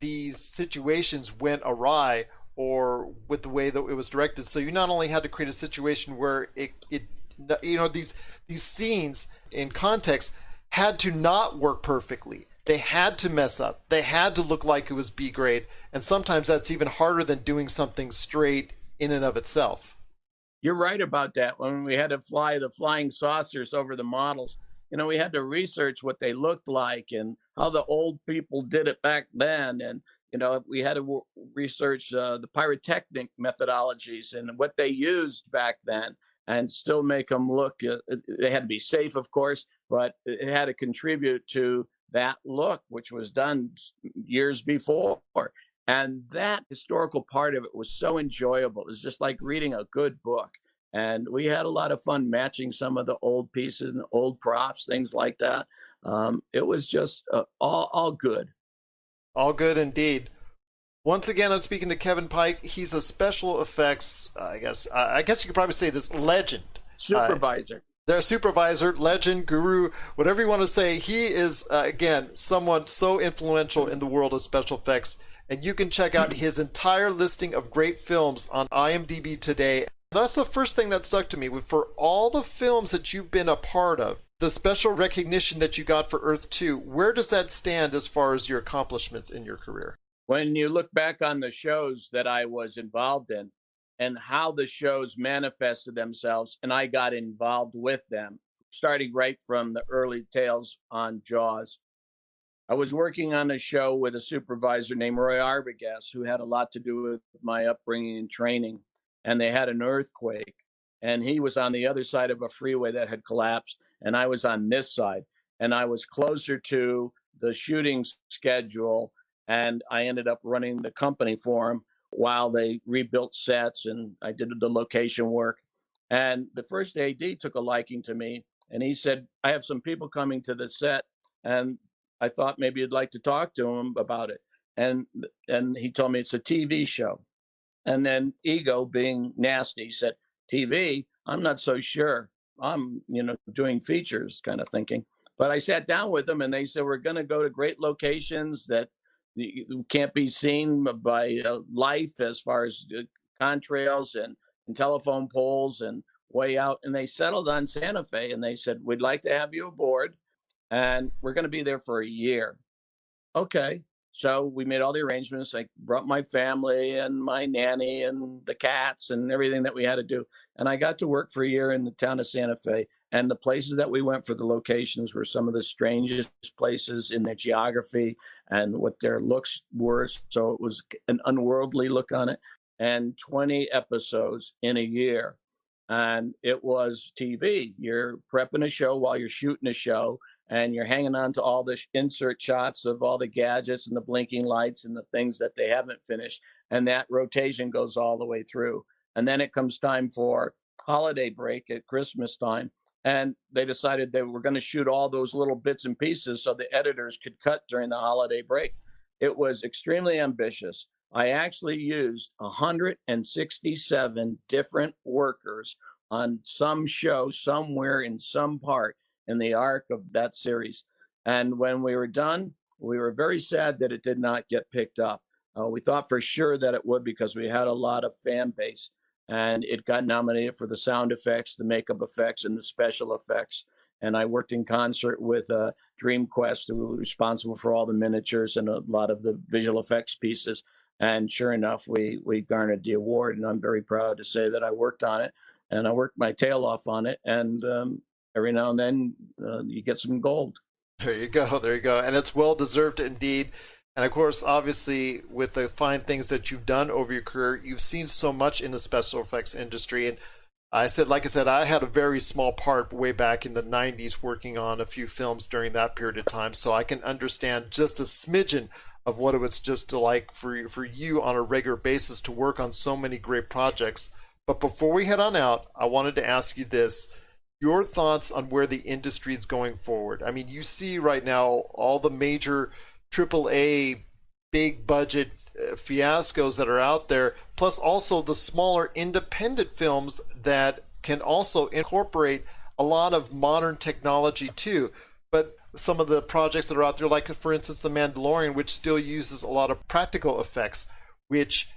S1: these situations went awry or with the way that it was directed. So you not only had to create a situation where these scenes in context had to not work perfectly. They had to mess up. They had to look like it was B grade. And sometimes that's even harder than doing something straight in and of itself.
S9: You're right about that. When we had to fly the flying saucers over the models, we had to research what they looked like and how the old people did it back then. And, we had to research the pyrotechnic methodologies and what they used back then and still make them look, they had to be safe, of course, but it had to contribute to that look, which was done years before. And that historical part of it was so enjoyable. It was just like reading a good book. And we had a lot of fun matching some of the old pieces and old props, things like that. It was just all good.
S1: All good indeed. Once again, I'm speaking to Kevin Pike. He's a special effects, I guess you could probably say this, legend.
S9: Supervisor.
S1: Their supervisor, legend, guru, whatever you want to say. He is, again, someone so influential in the world of special effects. And you can check out his entire listing of great films on IMDb today. That's the first thing that stuck to me. For all the films that you've been a part of, the special recognition that you got for Earth 2, where does that stand as far as your accomplishments in your career?
S9: When you look back on the shows that I was involved in and how the shows manifested themselves, and I got involved with them, starting right from the early tales on Jaws. I was working on a show with a supervisor named Roy Arbogast, who had a lot to do with my upbringing and training. And they had an earthquake. And he was on the other side of a freeway that had collapsed. And I was on this side. And I was closer to the shooting schedule. And I ended up running the company for him while they rebuilt sets. And I did the location work. And the first AD took a liking to me. And he said, I have some people coming to the set. And I thought maybe you'd like to talk to him about it. And he told me it's a TV show. And then ego being nasty said, TV, I'm not so sure. I'm, doing features kind of thinking. But I sat down with them and they said, we're going to go to great locations that can't be seen by life as far as contrails and telephone poles and way out. And they settled on Santa Fe and they said, we'd like to have you aboard. And we're going to be there for a year. Okay. So we made all the arrangements. I brought my family and my nanny and the cats and everything that we had to do. And I got to work for a year in the town of Santa Fe. And the places that we went for the locations were some of the strangest places in their geography and what their looks were. So it was an unworldly look on it. And 20 episodes in a year. And it was TV. You're prepping a show while you're shooting a show. And you're hanging on to all the insert shots of all the gadgets and the blinking lights and the things that they haven't finished. And that rotation goes all the way through. And then it comes time for holiday break at Christmas time. And they decided they were going to shoot all those little bits and pieces so the editors could cut during the holiday break. It was extremely ambitious, I actually used 167 different workers on some show somewhere in some part in the arc of that series. And when we were done, we were very sad that it did not get picked up. We thought for sure that it would because we had a lot of fan base, and it got nominated for the sound effects, the makeup effects, and the special effects. And I worked in concert with DreamQuest, who was responsible for all the miniatures and a lot of the visual effects pieces. And sure enough, we garnered the award, and I'm very proud to say that I worked on it, and I worked my tail off on it. And every now and then you get some gold.
S1: There you go. There you go. And it's well deserved indeed. And of course, obviously, with the fine things that you've done over your career, you've seen so much in the special effects industry. And like I said, I had a very small part way back in the 90s working on a few films during that period of time. So I can understand just a smidgen of what it was just like for you on a regular basis to work on so many great projects. But before we head on out, I wanted to ask you this. Your thoughts on where the industry is going forward. I mean, you see right now all the major AAA big budget fiascos that are out there, plus also the smaller independent films that can also incorporate a lot of modern technology too. But some of the projects that are out there, like for instance The Mandalorian, which still uses a lot of practical effects, which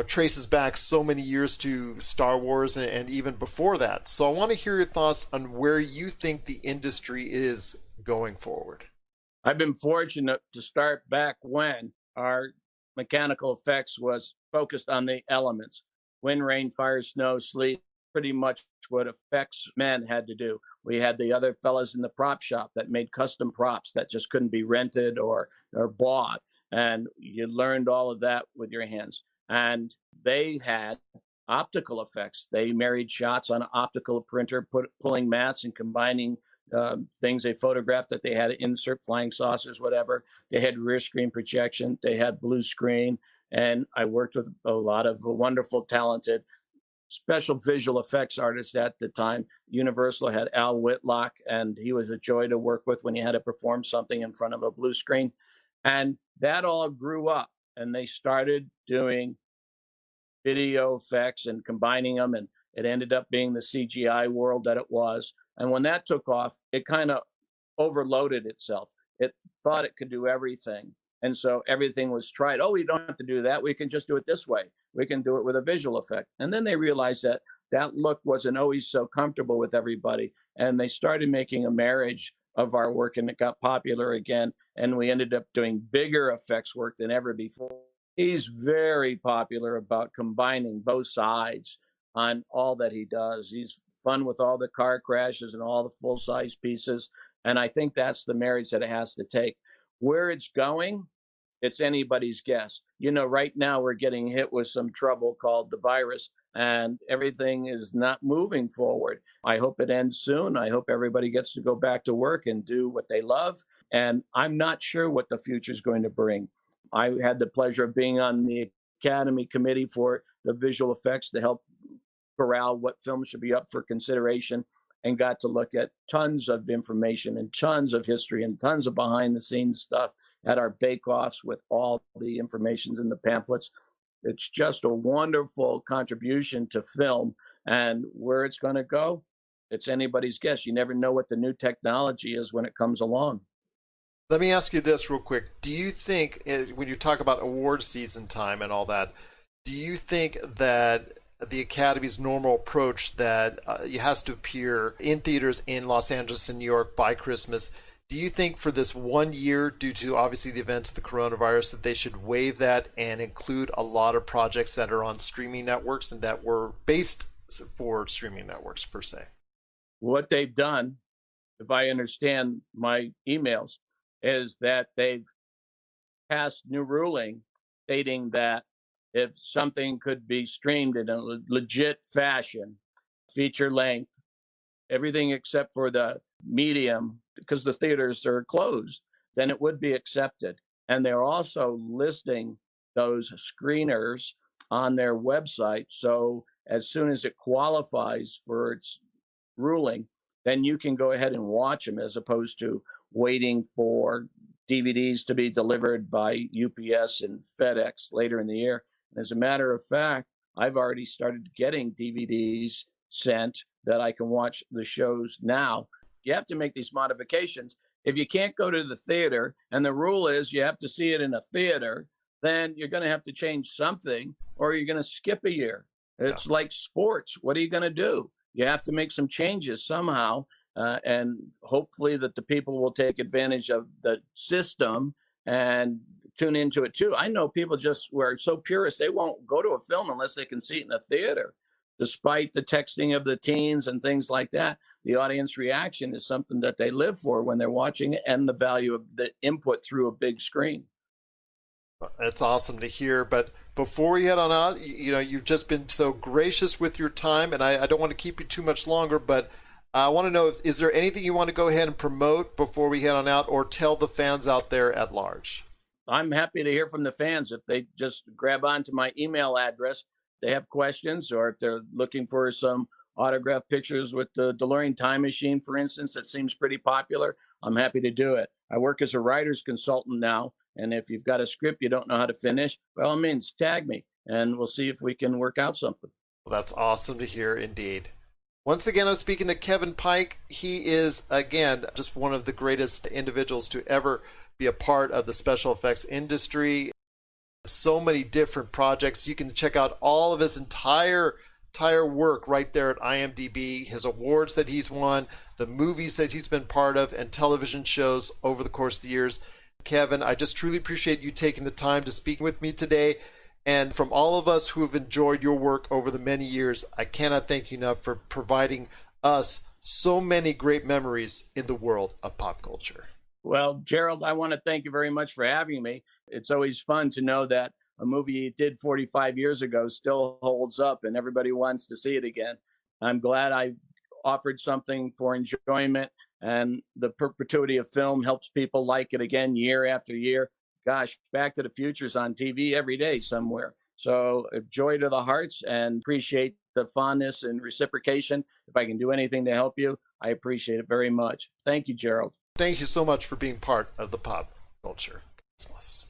S1: traces back so many years to Star Wars and even before that. So I want to hear your thoughts on where you think the industry is going forward.
S9: I've been fortunate to start back when our mechanical effects was focused on the elements. Wind, rain, fire, snow, sleet, pretty much what effects men had to do. We had the other fellas in the prop shop that made custom props that just couldn't be rented or bought. And you learned all of that with your hands. And they had optical effects. They married shots on an optical printer, pulling mats and combining things they photographed that they had to insert, flying saucers, whatever. They had rear screen projection. They had blue screen. And I worked with a lot of wonderful, talented special visual effects artists at the time. Universal had Al Whitlock, and he was a joy to work with when you had to perform something in front of a blue screen. And that all grew up, and they started doing video effects and combining them, and it ended up being the CGI world that it was. And when that took off, it kind of overloaded itself. It thought it could do everything. And so everything was tried. Oh, we don't have to do that. We can just do it this way. We can do it with a visual effect. And then they realized that that look wasn't always so comfortable with everybody. And they started making a marriage of our work, and it got popular again. And we ended up doing bigger effects work than ever before. He's very popular about combining both sides on all that he does. He's fun with all the car crashes and all the full-size pieces. And I think that's the marriage that it has to take. Where it's going, it's anybody's guess. Right now we're getting hit with some trouble called the virus, and everything is not moving forward. I hope it ends soon. I hope everybody gets to go back to work and do what they love. And I'm not sure what the future is going to bring. I had the pleasure of being on the Academy Committee for the visual effects to help corral what films should be up for consideration, and got to look at tons of information and tons of history and tons of behind the scenes stuff at our bake-offs with all the informations in the pamphlets. It's just a wonderful contribution to film, and where it's going to go, it's anybody's guess. You never know what the new technology is when it comes along.
S1: Let me ask you this real quick. Do you think, when you talk about award season time and all that, do you think that the Academy's normal approach that it has to appear in theaters in Los Angeles and New York by Christmas, do you think for this 1 year, due to obviously the events of the coronavirus, that they should waive that and include a lot of projects that are on streaming networks and that were based for streaming networks per se?
S9: What they've done, if I understand my emails, is that they've passed new ruling stating that if something could be streamed in a legit fashion, feature length, everything except for the medium, because the theaters are closed, then it would be accepted. And they're also listing those screeners on their website. So as soon as it qualifies for its ruling, then you can go ahead and watch them, as opposed to waiting for DVDs to be delivered by UPS and FedEx later in the year. And as a matter of fact, I've already started getting DVDs sent that I can watch the shows now. You have to make these modifications. If you can't go to the theater, and the rule is you have to see it in a theater, then you're going to have to change something, or you're going to skip a year. It's like sports. What are you going to do? You have to make some changes somehow, and hopefully that the people will take advantage of the system and tune into it too. I know people just were so purist, they won't go to a film unless they can see it in a theater. Despite the texting of the teens and things like that, the audience reaction is something that they live for when they're watching it, and the value of the input through a big screen.
S1: That's awesome to hear. But before we head on out, you've just been so gracious with your time, and I don't want to keep you too much longer, but I want to know, is there anything you want to go ahead and promote before we head on out, or tell the fans out there at large?
S9: I'm happy to hear from the fans. If they just grab onto my email address, they have questions, or if they're looking for some autographed pictures with the DeLorean time machine, for instance, that seems pretty popular, I'm happy to do it. I work as a writer's consultant now, and if you've got a script you don't know how to finish, by all means, tag me, and we'll see if we can work out something.
S1: Well, that's awesome to hear indeed. Once again, I'm speaking to Kevin Pike. He is, again, just one of the greatest individuals to ever be a part of the special effects industry. So many different projects. You can check out all of his entire work right there at IMDb, his awards that he's won, the movies that he's been part of, and television shows over the course of the years. Kevin, I just truly appreciate you taking the time to speak with me today. And from all of us who have enjoyed your work over the many years, I cannot thank you enough for providing us so many great memories in the world of pop culture.
S9: Well, Gerald, I want to thank you very much for having me. It's always fun to know that a movie you did 45 years ago still holds up and everybody wants to see it again. I'm glad I offered something for enjoyment, and the perpetuity of film helps people like it again year after year. Gosh, Back to the Future's on TV every day somewhere. So joy to the hearts, and appreciate the fondness and reciprocation. If I can do anything to help you, I appreciate it very much. Thank you, Gerald.
S1: Thank you so much for being part of the pop culture cosmos.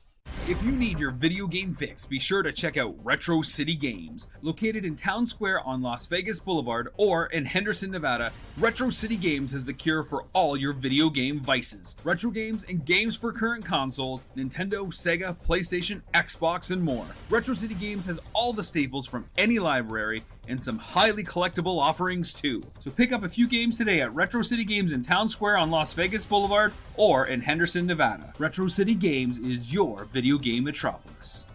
S6: If you need your video game fix, be sure to check out Retro City Games. Located in Town Square on Las Vegas Boulevard or in Henderson, Nevada, Retro City Games has the cure for all your video game vices. Retro games and games for current consoles, Nintendo, Sega, PlayStation, Xbox, and more. Retro City Games has all the staples from any library and some highly collectible offerings too. So pick up a few games today at Retro City Games in Town Square on Las Vegas Boulevard or in Henderson, Nevada. Retro City Games is your video game metropolis.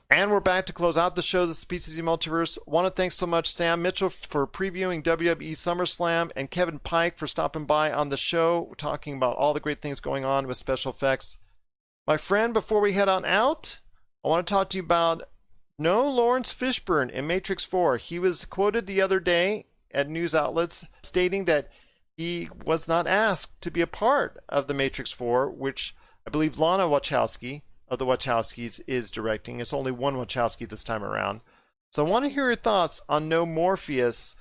S1: And we're back to close out the show. This is PCC Multiverse. Want to thank so much Sam Mitchell for previewing WWE SummerSlam, and Kevin Pike for stopping by on the show, talking about all the great things going on with special effects. My friend, before we head on out, I want to talk to you about Lawrence Fishburne in Matrix 4. He was quoted the other day at news outlets stating that he was not asked to be a part of the Matrix 4, which I believe Lana Wachowski of the Wachowskis is directing. It's only one Wachowski this time around. So I want to hear your thoughts on Morpheus.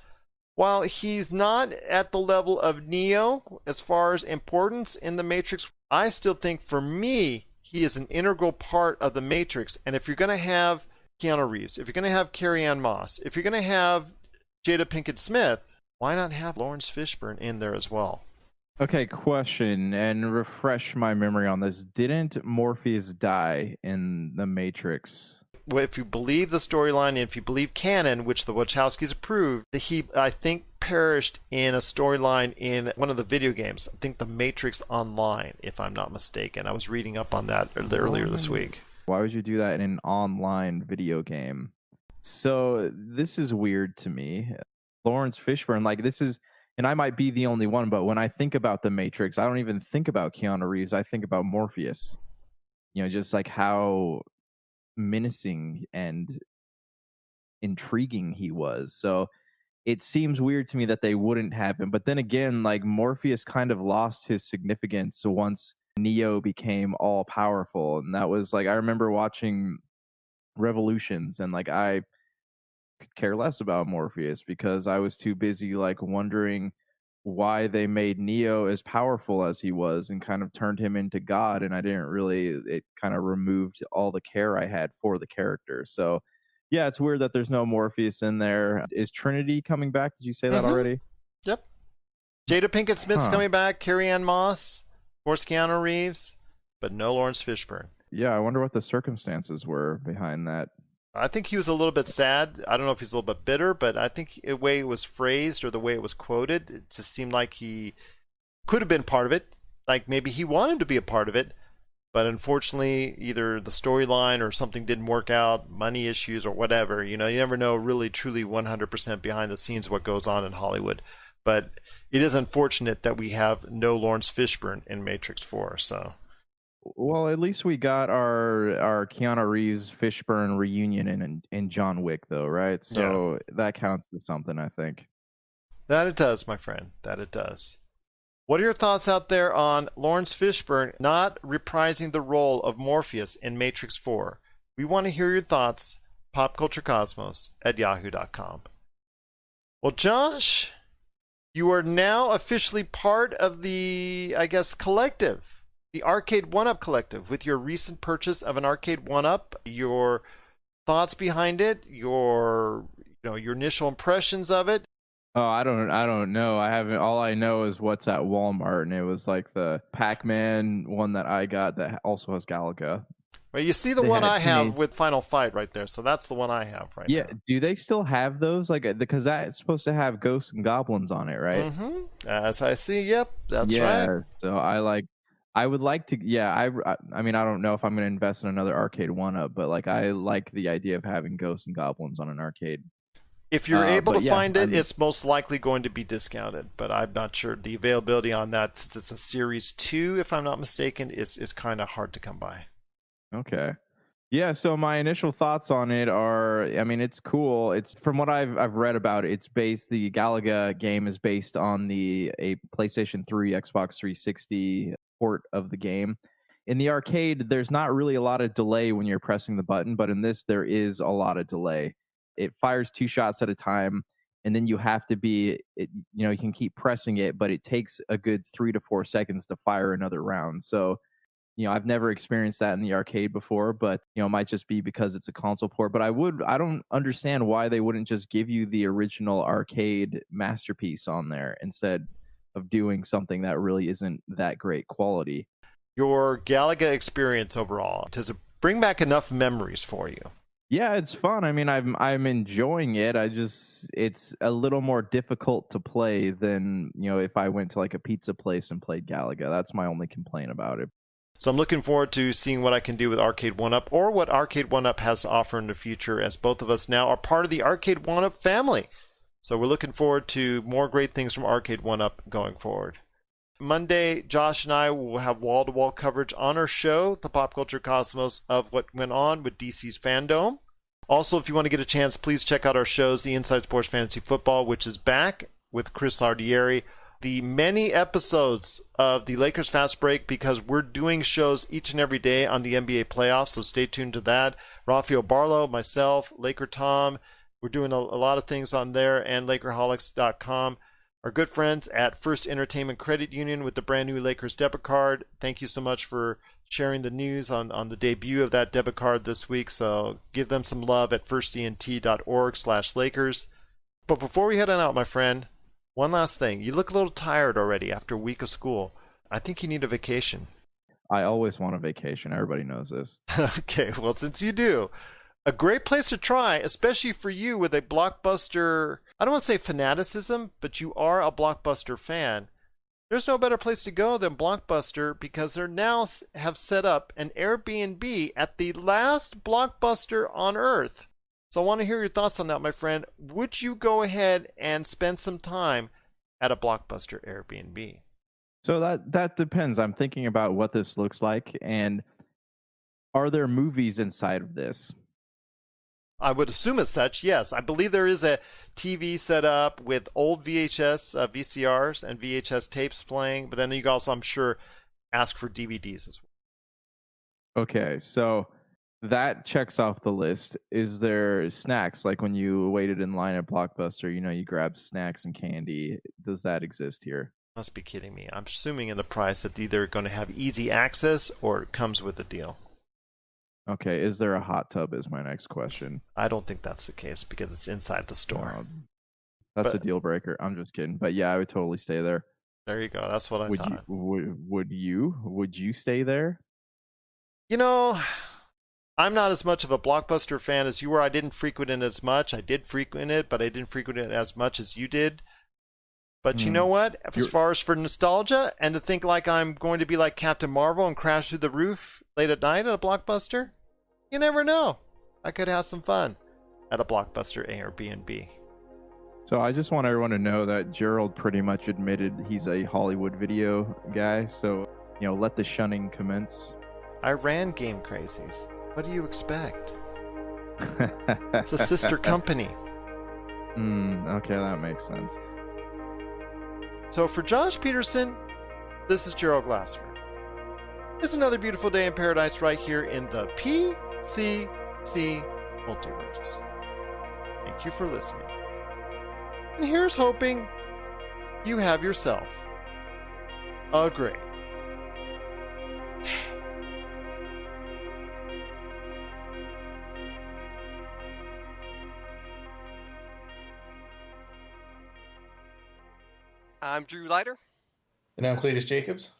S1: While he's not at the level of Neo as far as importance in the Matrix, I still think for me, he is an integral part of the Matrix. And if you're going to have Keanu Reeves, if you're going to have Carrie-Anne Moss, if you're going to have Jada Pinkett Smith, why not have Lawrence Fishburne in there as well?
S7: Okay, question, and refresh my memory on this. Didn't Morpheus die in The Matrix?
S1: Well, if you believe the storyline, and if you believe canon, which the Wachowskis approved, he, I think, perished in a storyline in one of the video games. I think The Matrix Online, if I'm not mistaken. I was reading up on that earlier this week.
S7: Why would you do that in an online video game? So this is weird to me. Lawrence Fishburne, like this is, and I might be the only one, but when I think about The Matrix, I don't even think about Keanu Reeves. I think about Morpheus. Just like how menacing and intriguing he was. So it seems weird to me that they wouldn't have him. But then again, like Morpheus kind of lost his significance once Neo became all powerful. And that was like, I remember watching Revolutions, and like I could care less about Morpheus because I was too busy like wondering why they made Neo as powerful as he was and kind of turned him into God. And I didn't really, it kind of removed all the care I had for the character. So yeah, it's weird that there's no Morpheus in there. Is Trinity coming back? Did you say that already?
S1: Yep. Jada Pinkett Smith's coming back, Carrie Ann Moss, of course Keanu Reeves, but no Lawrence Fishburne.
S7: Yeah, I wonder what the circumstances were behind that.
S1: I think he was a little bit sad. I don't know if he's a little bit bitter, but I think the way it was phrased or the way it was quoted, it just seemed like he could have been part of it. Like maybe he wanted to be a part of it, but unfortunately either the storyline or something didn't work out, money issues or whatever. You know, you never know really truly 100% behind the scenes what goes on in Hollywood. But it is unfortunate that we have no Lawrence Fishburne in Matrix 4, so...
S7: Well, at least we got our Keanu Reeves Fishburne reunion in John Wick, though, right? So that counts for something, I think.
S1: That it does, my friend. That it does. What are your thoughts out there on Lawrence Fishburne not reprising the role of Morpheus in Matrix 4? We want to hear your thoughts. popculturecosmos@yahoo.com. Well, Josh, you are now officially part of the, I guess, collective. The Arcade 1-Up Collective, with your recent purchase of an Arcade 1-Up, your thoughts behind it, your initial impressions of it.
S7: Oh, I don't know. I haven't. All I know is what's at Walmart, and it was like the Pac-Man one that I got that also has Galaga.
S1: Well, you see the one I have with Final Fight right there, so that's the one I have right now.
S7: Yeah, do they still have those? Like, because that's supposed to have ghosts and goblins on it, right?
S1: Mm-hmm. As I see, yep, that's right.
S7: So I would like to, I mean, I don't know if I'm going to invest in another Arcade 1-Up, but like I like the idea of having ghosts and goblins on an arcade.
S1: If you're able to find it, it's most likely going to be discounted, but I'm not sure. The availability on that, since it's a Series 2, if I'm not mistaken, is kind of hard to come by.
S7: Okay. Yeah, so my initial thoughts on it are, I mean, it's cool. It's from what I've read about it, the Galaga game is based on a PlayStation 3, Xbox 360 port of the game. In the arcade, there's not really a lot of delay when you're pressing the button, but in this, there is a lot of delay. It fires 2 shots at a time, and then you have to you can keep pressing it, but it takes a good 3 to 4 seconds to fire another round. So, I've never experienced that in the arcade before, but, it might just be because it's a console port. But I don't understand why they wouldn't just give you the original arcade masterpiece on there instead of doing something that really isn't that great quality.
S1: Your Galaga experience overall, does it bring back enough memories for you?
S7: Yeah, it's fun. I mean, I'm enjoying it. It's a little more difficult to play than, if I went to like a pizza place and played Galaga. That's my only complaint about it.
S1: So I'm looking forward to seeing what I can do with Arcade 1-Up or what Arcade 1-Up has to offer in the future, as both of us now are part of the Arcade 1-Up family. So we're looking forward to more great things from Arcade 1-Up going forward. Monday, Josh and I will have wall-to-wall coverage on our show, The Pop Culture Cosmos, of what went on with DC's Fandom. Also, if you want to get a chance, please check out our shows, The Inside Sports Fantasy Football, which is back with Chris Lardieri. The many episodes of the Lakers Fast Break, because we're doing shows each and every day on the NBA playoffs, so stay tuned to that. Rafael Barlow, myself, Laker Tom, we're doing a lot of things on there, and Lakerholics.com. Our good friends at First Entertainment Credit Union with the brand new Lakers debit card. Thank you so much for sharing the news on the debut of that debit card this week. So give them some love at firstent.org/Lakers. But before we head on out, my friend, one last thing. You look a little tired already after a week of school. I think you need a vacation.
S7: I always want a vacation. Everybody knows this.
S1: Okay, well, since you do, a great place to try, especially for you with a Blockbuster, I don't want to say fanaticism, but you are a Blockbuster fan. There's no better place to go than Blockbuster, because they now have set up an Airbnb at the last Blockbuster on Earth. So I want to hear your thoughts on that, my friend. Would you go ahead and spend some time at a Blockbuster Airbnb?
S7: So that depends. I'm thinking about what this looks like, and are there movies inside of this?
S1: I would assume as such, yes. I believe there is a TV set up with old VCRs and VHS tapes playing, but then you can also, I'm sure, ask for DVDs as well.
S7: Okay, so that checks off the list. Is there snacks, like when you waited in line at Blockbuster, you grab snacks and candy? Does that exist here?
S1: Must be kidding me. I'm assuming in the price that either going to have easy access or it comes with a deal.
S7: Okay, is there a hot tub is my next question.
S1: I don't think that's the case because it's inside the store.
S7: That's a deal breaker. I'm just kidding. But yeah, I would totally stay there.
S1: There you go. That's what I thought.
S7: Would you stay there?
S1: I'm not as much of a Blockbuster fan as you were. I didn't frequent it as much. I did frequent it, but I didn't frequent it as much as you did. But you know what? As far as for nostalgia and to think like I'm going to be like Captain Marvel and crash through the roof late at night at a Blockbuster, you never know. I could have some fun at a Blockbuster Air BnB.
S7: So I just want everyone to know that Gerald pretty much admitted he's a Hollywood video guy. So, let the shunning commence.
S1: I ran Game Crazies. What do you expect? It's a sister company.
S7: Okay, that makes sense.
S1: So for Josh Peterson, this is Gerald Glassford. It's another beautiful day in paradise right here in the PCC Multiverse. Thank you for listening. And here's hoping you have yourself a great day.
S10: I'm Drew Leiter.
S11: And I'm Cletus Jacobs.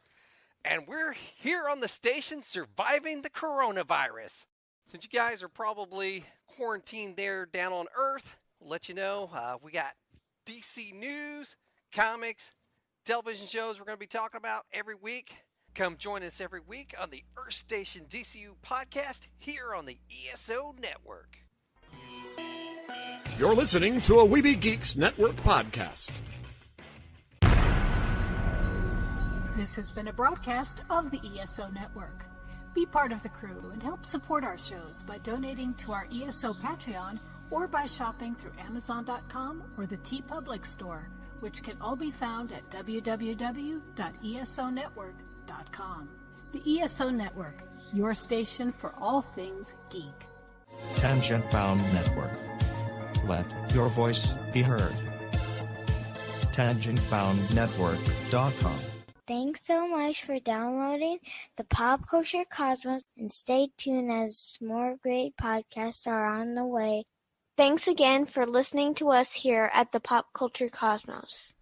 S10: And we're here on the station surviving the coronavirus. Since you guys are probably quarantined there down on Earth, we'll let you know we got DC news, comics, television shows we're going to be talking about every week. Come join us every week on the Earth Station DCU podcast here on the ESO Network.
S2: You're listening to a Weeby Geeks Network podcast.
S3: This has been a broadcast of the ESO Network. Be part of the crew and help support our shows by donating to our ESO Patreon or by shopping through Amazon.com or the TeePublic store, which can all be found at www.esonetwork.com. The ESO Network, your station for all things geek.
S12: Tangent Bound Network. Let your voice be heard. TangentBoundNetwork.com.
S13: Thanks so much for downloading the Pop Culture Cosmos, and stay tuned as more great podcasts are on the way. Thanks again for listening to us here at the Pop Culture Cosmos.